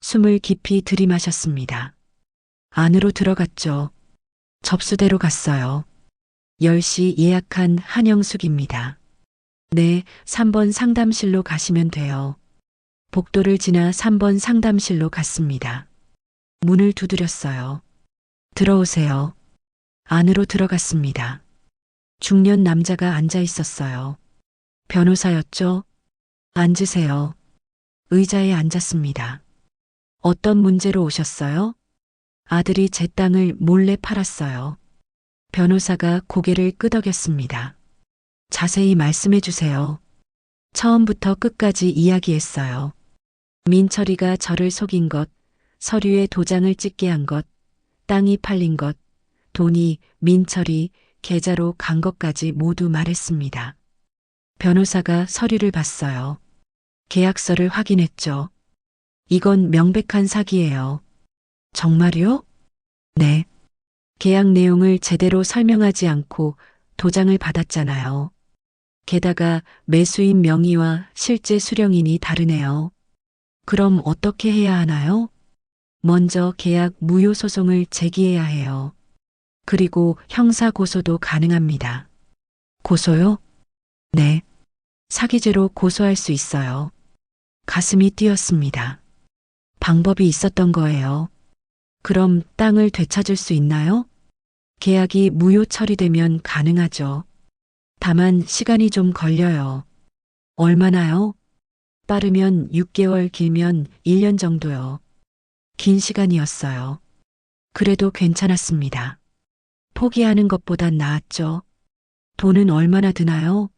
숨을 깊이 들이마셨습니다. 안으로 들어갔죠. 접수대로 갔어요. 10시 예약한 한영숙입니다. 네, 3번 상담실로 가시면 돼요. 복도를 지나 3번 상담실로 갔습니다. 문을 두드렸어요. 들어오세요. 안으로 들어갔습니다. 중년 남자가 앉아 있었어요. 변호사였죠? 앉으세요. 의자에 앉았습니다. 어떤 문제로 오셨어요? 아들이 제 땅을 몰래 팔았어요. 변호사가 고개를 끄덕였습니다. 자세히 말씀해 주세요. 처음부터 끝까지 이야기했어요. 민철이가 저를 속인 것, 서류에 도장을 찍게 한 것, 땅이 팔린 것, 돈이 민철이 계좌로 간 것까지 모두 말했습니다. 변호사가 서류를 봤어요. 계약서를 확인했죠. 이건 명백한 사기예요. 정말요? 네. 계약 내용을 제대로 설명하지 않고 도장을 받았잖아요. 게다가 매수인 명의와 실제 수령인이 다르네요. 그럼 어떻게 해야 하나요? 먼저 계약 무효 소송을 제기해야 해요. 그리고 형사 고소도 가능합니다. 고소요? 네. 사기죄로 고소할 수 있어요. 가슴이 뛰었습니다. 방법이 있었던 거예요. 그럼 땅을 되찾을 수 있나요? 계약이 무효 처리되면 가능하죠. 다만 시간이 좀 걸려요. 얼마나요? 빠르면 6개월, 길면 1년 정도요. 긴 시간이었어요. 그래도 괜찮았습니다. 포기하는 것보단 나았죠. 돈은 얼마나 드나요?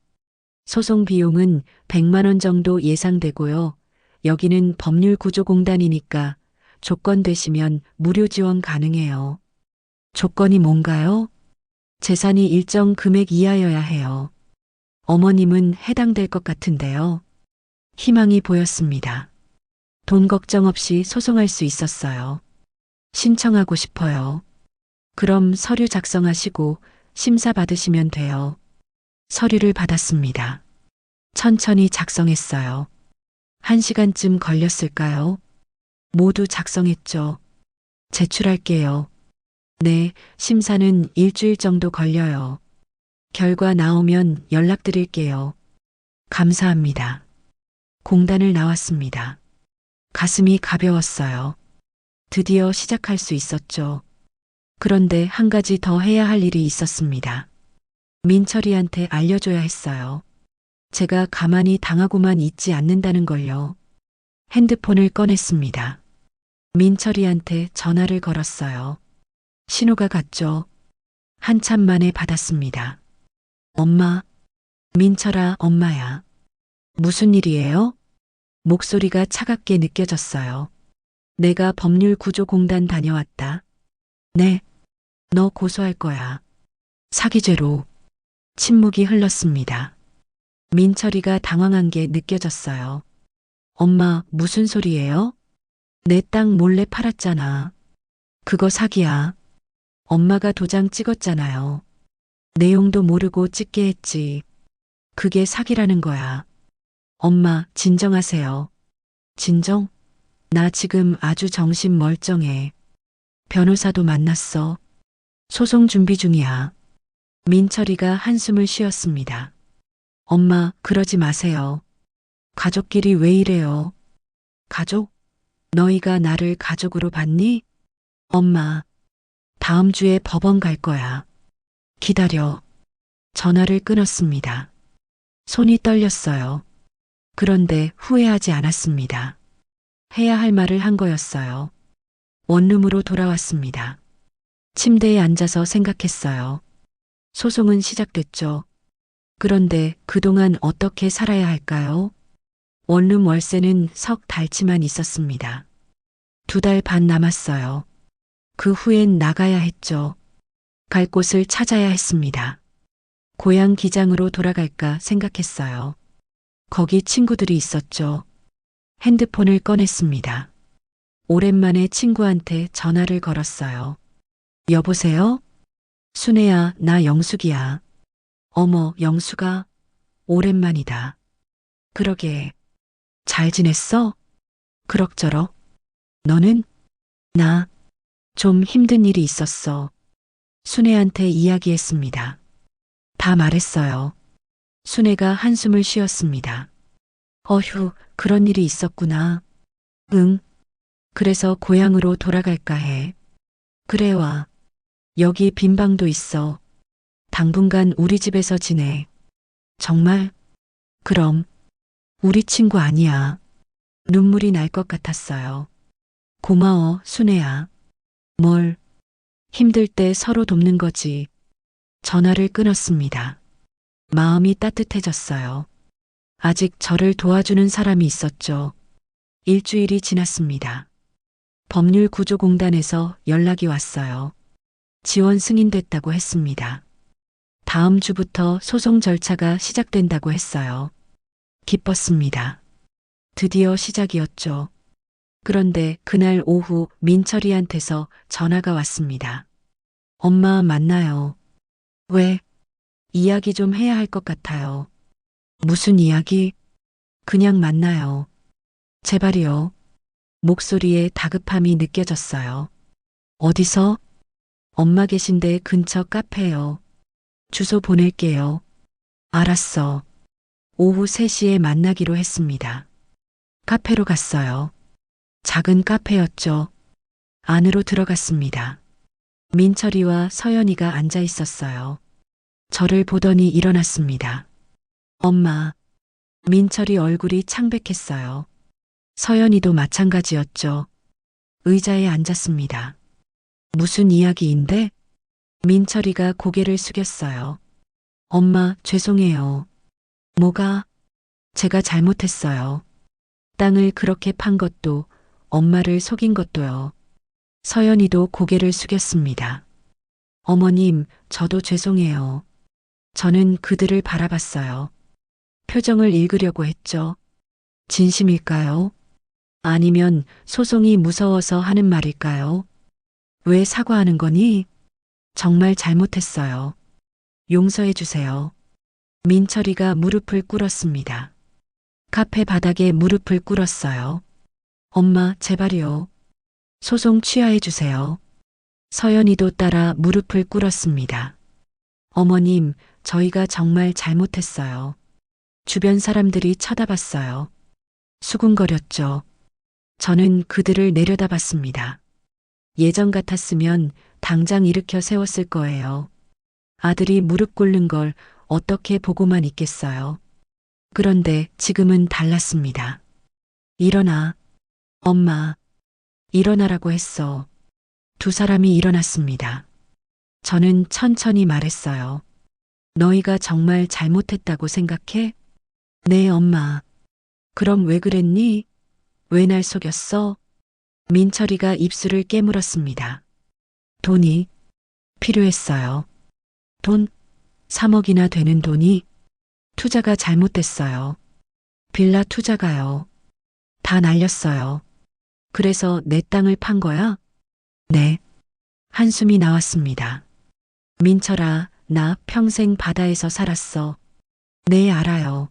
소송 비용은 100만 원 정도 예상되고요. 여기는 법률구조공단이니까 조건 되시면 무료 지원 가능해요. 조건이 뭔가요? 재산이 일정 금액 이하여야 해요. 어머님은 해당될 것 같은데요. 희망이 보였습니다. 돈 걱정 없이 소송할 수 있었어요. 신청하고 싶어요. 그럼 서류 작성하시고 심사 받으시면 돼요. 서류를 받았습니다. 천천히 작성했어요. 1시간쯤 걸렸을까요? 모두 작성했죠. 제출할게요. 네, 심사는 일주일 정도 걸려요. 결과 나오면 연락드릴게요. 감사합니다. 공단을 나왔습니다. 가슴이 가벼웠어요. 드디어 시작할 수 있었죠. 그런데 한 가지 더 해야 할 일이 있었습니다. 민철이한테 알려줘야 했어요. 제가 가만히 당하고만 있지 않는다는 걸요. 핸드폰을 꺼냈습니다. 민철이한테 전화를 걸었어요. 신호가 갔죠. 한참 만에 받았습니다. 엄마, 민철아, 엄마야. 무슨 일이에요? 목소리가 차갑게 느껴졌어요. 내가 법률구조공단 다녀왔다. 네, 너 고소할 거야. 사기죄로. 침묵이 흘렀습니다. 민철이가 당황한 게 느껴졌어요. 엄마, 무슨 소리예요? 내 땅 몰래 팔았잖아. 그거 사기야. 엄마가 도장 찍었잖아요. 내용도 모르고 찍게 했지. 그게 사기라는 거야. 엄마, 진정하세요. 진정? 나 지금 아주 정신 멀쩡해. 변호사도 만났어. 소송 준비 중이야. 민철이가 한숨을 쉬었습니다. 엄마, 그러지 마세요. 가족끼리 왜 이래요? 가족? 너희가 나를 가족으로 봤니? 엄마, 다음 주에 법원 갈 거야. 기다려. 전화를 끊었습니다. 손이 떨렸어요. 그런데 후회하지 않았습니다. 해야 할 말을 한 거였어요. 원룸으로 돌아왔습니다. 침대에 앉아서 생각했어요. 소송은 시작됐죠. 그런데 그동안 어떻게 살아야 할까요? 원룸 월세는 석 달치만 있었습니다. 2달 반 남았어요. 그 후엔 나가야 했죠. 갈 곳을 찾아야 했습니다. 고향 기장으로 돌아갈까 생각했어요. 거기 친구들이 있었죠. 핸드폰을 꺼냈습니다. 오랜만에 친구한테 전화를 걸었어요. 여보세요? 순애야, 나 영숙이야. 어머, 영숙아. 오랜만이다. 그러게. 잘 지냈어? 그럭저럭. 너는? 나 좀 힘든 일이 있었어. 순애한테 이야기했습니다. 다 말했어요. 순애가 한숨을 쉬었습니다. 어휴, 그런 일이 있었구나. 응. 그래서 고향으로 돌아갈까 해. 그래 와. 여기 빈 방도 있어. 당분간 우리 집에서 지내. 정말? 그럼 우리 친구 아니야. 눈물이 날 것 같았어요. 고마워, 순애야. 뭘? 힘들 때 서로 돕는 거지. 전화를 끊었습니다. 마음이 따뜻해졌어요. 아직 저를 도와주는 사람이 있었죠. 일주일이 지났습니다. 법률구조공단에서 연락이 왔어요. 지원 승인됐다고 했습니다. 다음 주부터 소송 절차가 시작된다고 했어요. 기뻤습니다. 드디어 시작이었죠. 그런데 그날 오후 민철이한테서 전화가 왔습니다. 엄마 만나요. 왜? 이야기 좀 해야 할 것 같아요. 무슨 이야기? 그냥 만나요. 제발이요. 목소리에 다급함이 느껴졌어요. 어디서? 엄마 계신데 근처 카페요. 주소 보낼게요. 알았어. 오후 3시에 만나기로 했습니다. 카페로 갔어요. 작은 카페였죠. 안으로 들어갔습니다. 민철이와 서연이가 앉아 있었어요. 저를 보더니 일어났습니다. 엄마. 민철이 얼굴이 창백했어요. 서연이도 마찬가지였죠. 의자에 앉았습니다. 무슨 이야기인데? 민철이가 고개를 숙였어요. 엄마, 죄송해요. 뭐가? 제가 잘못했어요. 땅을 그렇게 판 것도, 엄마를 속인 것도요. 서연이도 고개를 숙였습니다. 어머님, 저도 죄송해요. 저는 그들을 바라봤어요. 표정을 읽으려고 했죠. 진심일까요? 아니면 소송이 무서워서 하는 말일까요? 왜 사과하는 거니? 정말 잘못했어요. 용서해 주세요. 민철이가 무릎을 꿇었습니다. 카페 바닥에 무릎을 꿇었어요. 엄마, 제발요. 소송 취하해 주세요. 서연이도 따라 무릎을 꿇었습니다. 어머님, 저희가 정말 잘못했어요. 주변 사람들이 쳐다봤어요. 수군거렸죠. 저는 그들을 내려다봤습니다. 예전 같았으면 당장 일으켜 세웠을 거예요. 아들이 무릎 꿇는 걸 어떻게 보고만 있겠어요. 그런데 지금은 달랐습니다. 일어나. 엄마. 일어나라고 했어. 두 사람이 일어났습니다. 저는 천천히 말했어요. 너희가 정말 잘못했다고 생각해? 네, 엄마. 그럼 왜 그랬니? 왜 날 속였어? 민철이가 입술을 깨물었습니다. 돈이 필요했어요. 돈? 3억이나 되는 돈이? 투자가 잘못됐어요. 빌라 투자가요. 다 날렸어요. 그래서 내 땅을 판 거야? 네. 한숨이 나왔습니다. 민철아, 나 평생 바다에서 살았어. 네, 알아요.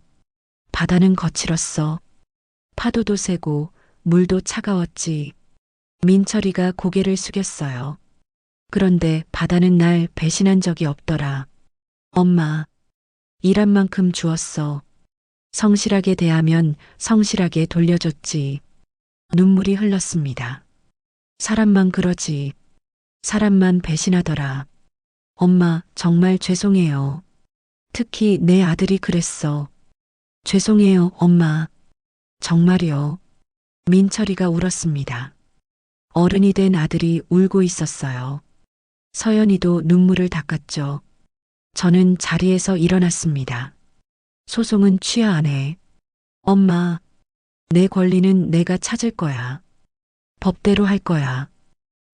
바다는 거칠었어. 파도도 세고 물도 차가웠지. 민철이가 고개를 숙였어요. 그런데 바다는 날 배신한 적이 없더라. 엄마, 일한 만큼 주었어. 성실하게 대하면 성실하게 돌려줬지. 눈물이 흘렀습니다. 사람만 그러지. 사람만 배신하더라. 엄마, 정말 죄송해요. 특히 내 아들이 그랬어. 죄송해요, 엄마. 정말이요. 민철이가 울었습니다. 어른이 된 아들이 울고 있었어요. 서연이도 눈물을 닦았죠. 저는 자리에서 일어났습니다. 소송은 취하 안 해. 엄마, 내 권리는 내가 찾을 거야. 법대로 할 거야.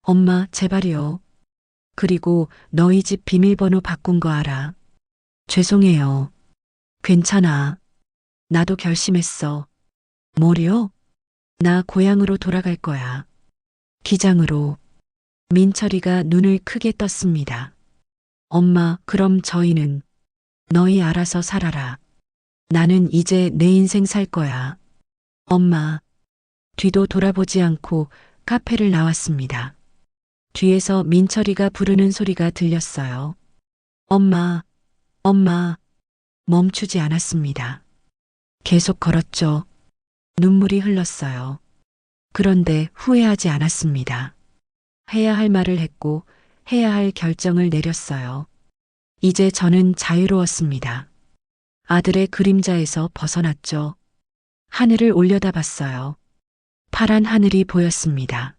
엄마, 제발이요. 그리고 너희 집 비밀번호 바꾼 거 알아. 죄송해요. 괜찮아. 나도 결심했어. 뭐요? 나 고향으로 돌아갈 거야. 기장으로. 민철이가 눈을 크게 떴습니다. 엄마, 그럼 저희는? 너희 알아서 살아라. 나는 이제 내 인생 살 거야. 엄마. 뒤도 돌아보지 않고 카페를 나왔습니다. 뒤에서 민철이가 부르는 소리가 들렸어요. 엄마, 엄마. 멈추지 않았습니다. 계속 걸었죠. 눈물이 흘렀어요. 그런데 후회하지 않았습니다. 해야 할 말을 했고 해야 할 결정을 내렸어요. 이제 저는 자유로웠습니다. 아들의 그림자에서 벗어났죠. 하늘을 올려다봤어요. 파란 하늘이 보였습니다.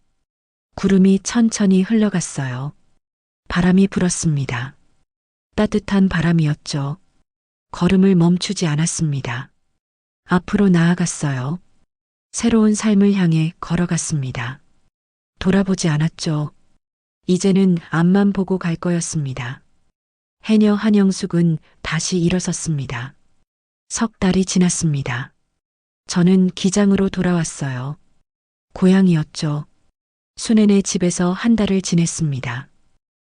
구름이 천천히 흘러갔어요. 바람이 불었습니다. 따뜻한 바람이었죠. 걸음을 멈추지 않았습니다. 앞으로 나아갔어요. 새로운 삶을 향해 걸어갔습니다. 돌아보지 않았죠. 이제는 앞만 보고 갈 거였습니다. 해녀 한영숙은 다시 일어섰습니다. 석 달이 지났습니다. 저는 기장으로 돌아왔어요. 고향이었죠. 순애네 집에서 한 달을 지냈습니다.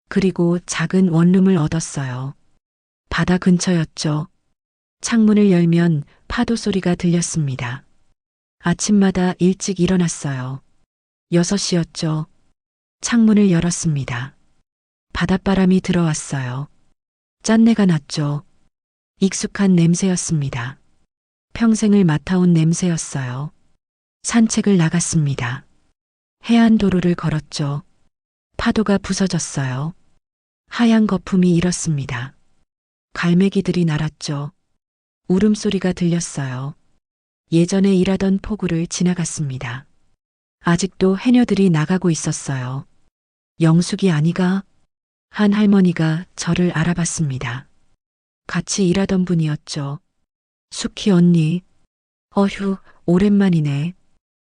그리고 작은 원룸을 얻었어요. 바다 근처였죠. 창문을 열면 파도 소리가 들렸습니다. 아침마다 일찍 일어났어요. 6시였죠. 창문을 열었습니다. 바닷바람이 들어왔어요. 짠내가 났죠. 익숙한 냄새였습니다. 평생을 맡아온 냄새였어요. 산책을 나갔습니다. 해안도로를 걸었죠. 파도가 부서졌어요. 하얀 거품이 일었습니다. 갈매기들이 날았죠. 울음소리가 들렸어요. 예전에 일하던 포구를 지나갔습니다. 아직도 해녀들이 나가고 있었어요. 영숙이 아니가? 한 할머니가 저를 알아봤습니다. 같이 일하던 분이었죠. 숙희 언니. 어휴, 오랜만이네.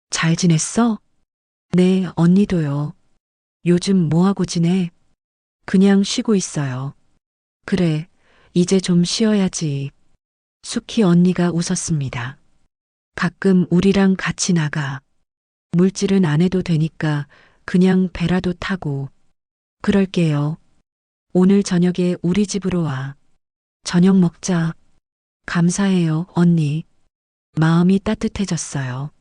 잘 지냈어? 네, 언니도요. 요즘 뭐하고 지내? 그냥 쉬고 있어요. 그래, 이제 좀 쉬어야지. 숙희 언니가 웃었습니다. 가끔 우리랑 같이 나가. 물질은 안 해도 되니까 그냥 배라도 타고. 그럴게요. 오늘 저녁에 우리 집으로 와. 저녁 먹자. 감사해요, 언니. 마음이 따뜻해졌어요.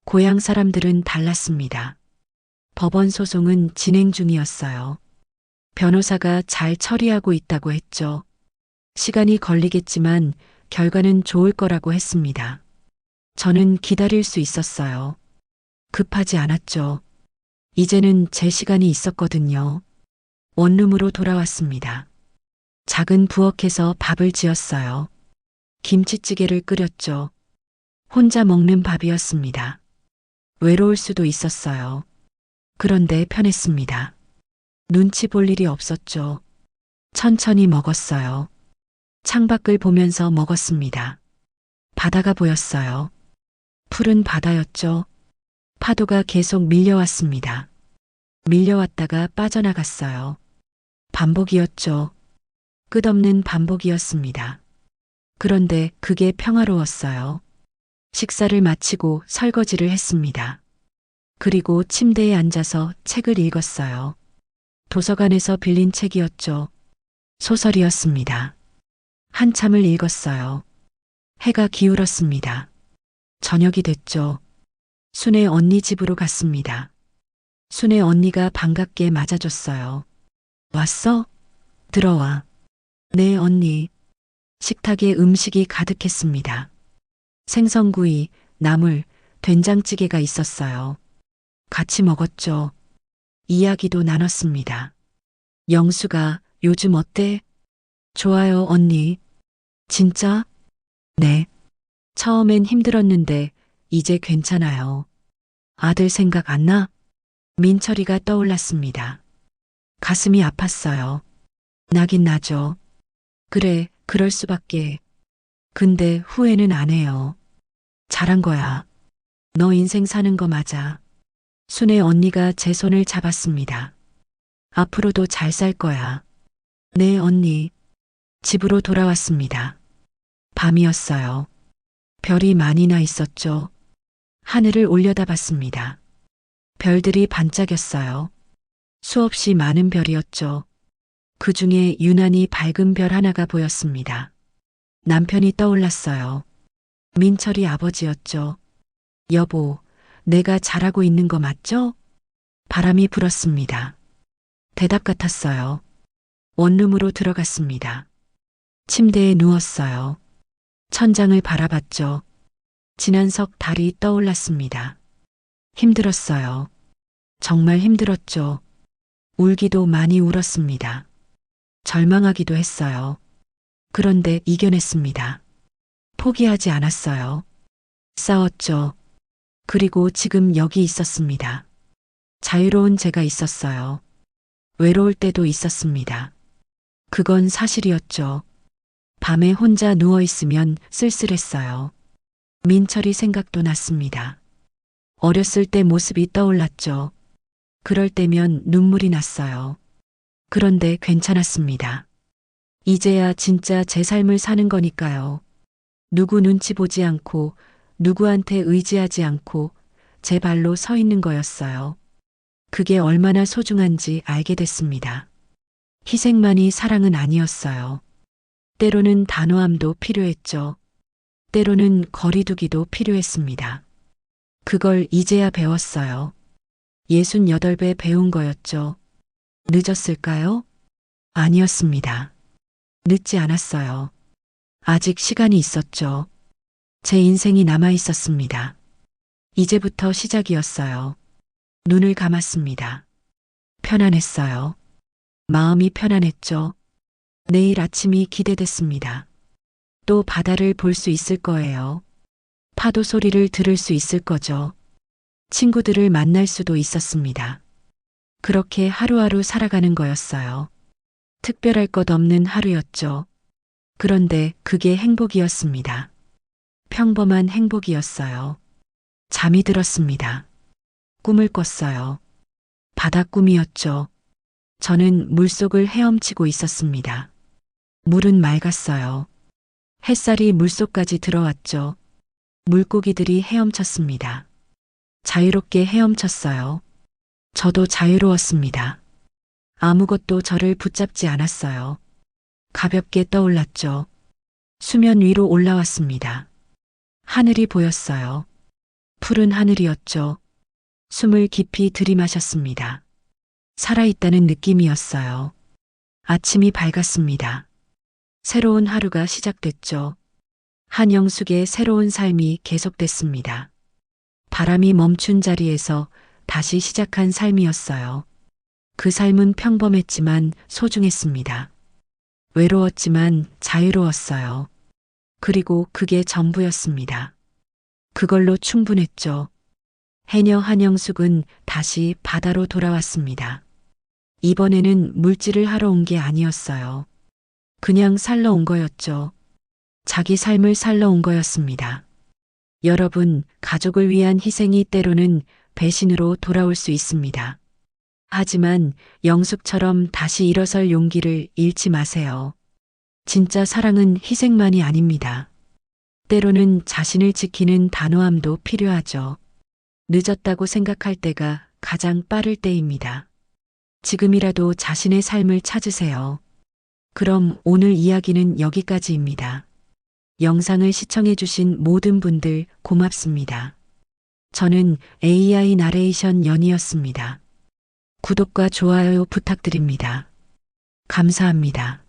고향 사람들은 달랐습니다. 법원 소송은 진행 중이었어요. 변호사가 잘 처리하고 있다고 했죠. 시간이 걸리겠지만 결과는 좋을 거라고 했습니다. 저는 기다릴 수 있었어요. 급하지 않았죠. 이제는 제 시간이 있었거든요. 원룸으로 돌아왔습니다. 작은 부엌에서 밥을 지었어요. 김치찌개를 끓였죠. 혼자 먹는 밥이었습니다. 외로울 수도 있었어요. 그런데 편했습니다. 눈치 볼 일이 없었죠. 천천히 먹었어요. 창밖을 보면서 먹었습니다. 바다가 보였어요. 푸른 바다였죠. 파도가 계속 밀려왔습니다. 밀려왔다가 빠져나갔어요. 반복이었죠. 끝없는 반복이었습니다. 그런데 그게 평화로웠어요. 식사를 마치고 설거지를 했습니다. 그리고 침대에 앉아서 책을 읽었어요. 도서관에서 빌린 책이었죠. 소설이었습니다. 한참을 읽었어요. 해가 기울었습니다. 저녁이 됐죠. 순애 언니 집으로 갔습니다. 순애 언니가 반갑게 맞아줬어요. 왔어? 들어와. 네, 언니. 식탁에 음식이 가득했습니다. 생선구이, 나물, 된장찌개가 있었어요. 같이 먹었죠. 이야기도 나눴습니다. 영수가 요즘 어때? 좋아요, 언니. 진짜? 네. 처음엔 힘들었는데 이제 괜찮아요. 아들 생각 안 나? 민철이가 떠올랐습니다. 가슴이 아팠어요. 나긴 나죠. 그래, 그럴 수밖에. 근데 후회는 안 해요. 잘한 거야. 너 인생 사는 거 맞아. 순애 언니가 제 손을 잡았습니다. 앞으로도 잘 살 거야. 네, 언니. 집으로 돌아왔습니다. 밤이었어요. 별이 많이 나 있었죠. 하늘을 올려다봤습니다. 별들이 반짝였어요. 수없이 많은 별이었죠. 그 중에 유난히 밝은 별 하나가 보였습니다. 남편이 떠올랐어요. 민철이 아버지였죠. 여보, 내가 잘하고 있는 거 맞죠? 바람이 불었습니다. 대답 같았어요. 원룸으로 들어갔습니다. 침대에 누웠어요. 천장을 바라봤죠. 지난석 달이 떠올랐습니다. 힘들었어요. 정말 힘들었죠. 울기도 많이 울었습니다. 절망하기도 했어요. 그런데 이겨냈습니다. 포기하지 않았어요. 싸웠죠. 그리고 지금 여기 있었습니다. 자유로운 제가 있었어요. 외로울 때도 있었습니다. 그건 사실이었죠. 밤에 혼자 누워 있으면 쓸쓸했어요. 민철이 생각도 났습니다. 어렸을 때 모습이 떠올랐죠. 그럴 때면 눈물이 났어요. 그런데 괜찮았습니다. 이제야 진짜 제 삶을 사는 거니까요. 누구 눈치 보지 않고 누구한테 의지하지 않고 제 발로 서 있는 거였어요. 그게 얼마나 소중한지 알게 됐습니다. 희생만이 사랑은 아니었어요. 때로는 단호함도 필요했죠. 때로는 거리두기도 필요했습니다. 그걸 이제야 배웠어요. 68배 배운 거였죠. 늦었을까요? 아니었습니다. 늦지 않았어요. 아직 시간이 있었죠. 제 인생이 남아 있었습니다. 이제부터 시작이었어요. 눈을 감았습니다. 편안했어요. 마음이 편안했죠. 내일 아침이 기대됐습니다. 또 바다를 볼 수 있을 거예요. 파도 소리를 들을 수 있을 거죠. 친구들을 만날 수도 있었습니다. 그렇게 하루하루 살아가는 거였어요. 특별할 것 없는 하루였죠. 그런데 그게 행복이었습니다. 평범한 행복이었어요. 잠이 들었습니다. 꿈을 꿨어요. 바다 꿈이었죠. 저는 물속을 헤엄치고 있었습니다. 물은 맑았어요. 햇살이 물속까지 들어왔죠. 물고기들이 헤엄쳤습니다. 자유롭게 헤엄쳤어요. 저도 자유로웠습니다. 아무것도 저를 붙잡지 않았어요. 가볍게 떠올랐죠. 수면 위로 올라왔습니다. 하늘이 보였어요. 푸른 하늘이었죠. 숨을 깊이 들이마셨습니다. 살아있다는 느낌이었어요. 아침이 밝았습니다. 새로운 하루가 시작됐죠. 한영숙의 새로운 삶이 계속됐습니다. 바람이 멈춘 자리에서 다시 시작한 삶이었어요. 그 삶은 평범했지만 소중했습니다. 외로웠지만 자유로웠어요. 그리고 그게 전부였습니다. 그걸로 충분했죠. 해녀 한영숙은 다시 바다로 돌아왔습니다. 이번에는 물질을 하러 온 게 아니었어요. 그냥 살러 온 거였죠. 자기 삶을 살러 온 거였습니다. 여러분, 가족을 위한 희생이 때로는 배신으로 돌아올 수 있습니다. 하지만 영숙처럼 다시 일어설 용기를 잃지 마세요. 진짜 사랑은 희생만이 아닙니다. 때로는 자신을 지키는 단호함도 필요하죠. 늦었다고 생각할 때가 가장 빠를 때입니다. 지금이라도 자신의 삶을 찾으세요. 그럼 오늘 이야기는 여기까지입니다. 영상을 시청해주신 모든 분들 고맙습니다. 저는 AI 나레이션 연이었습니다. 구독과 좋아요 부탁드립니다. 감사합니다.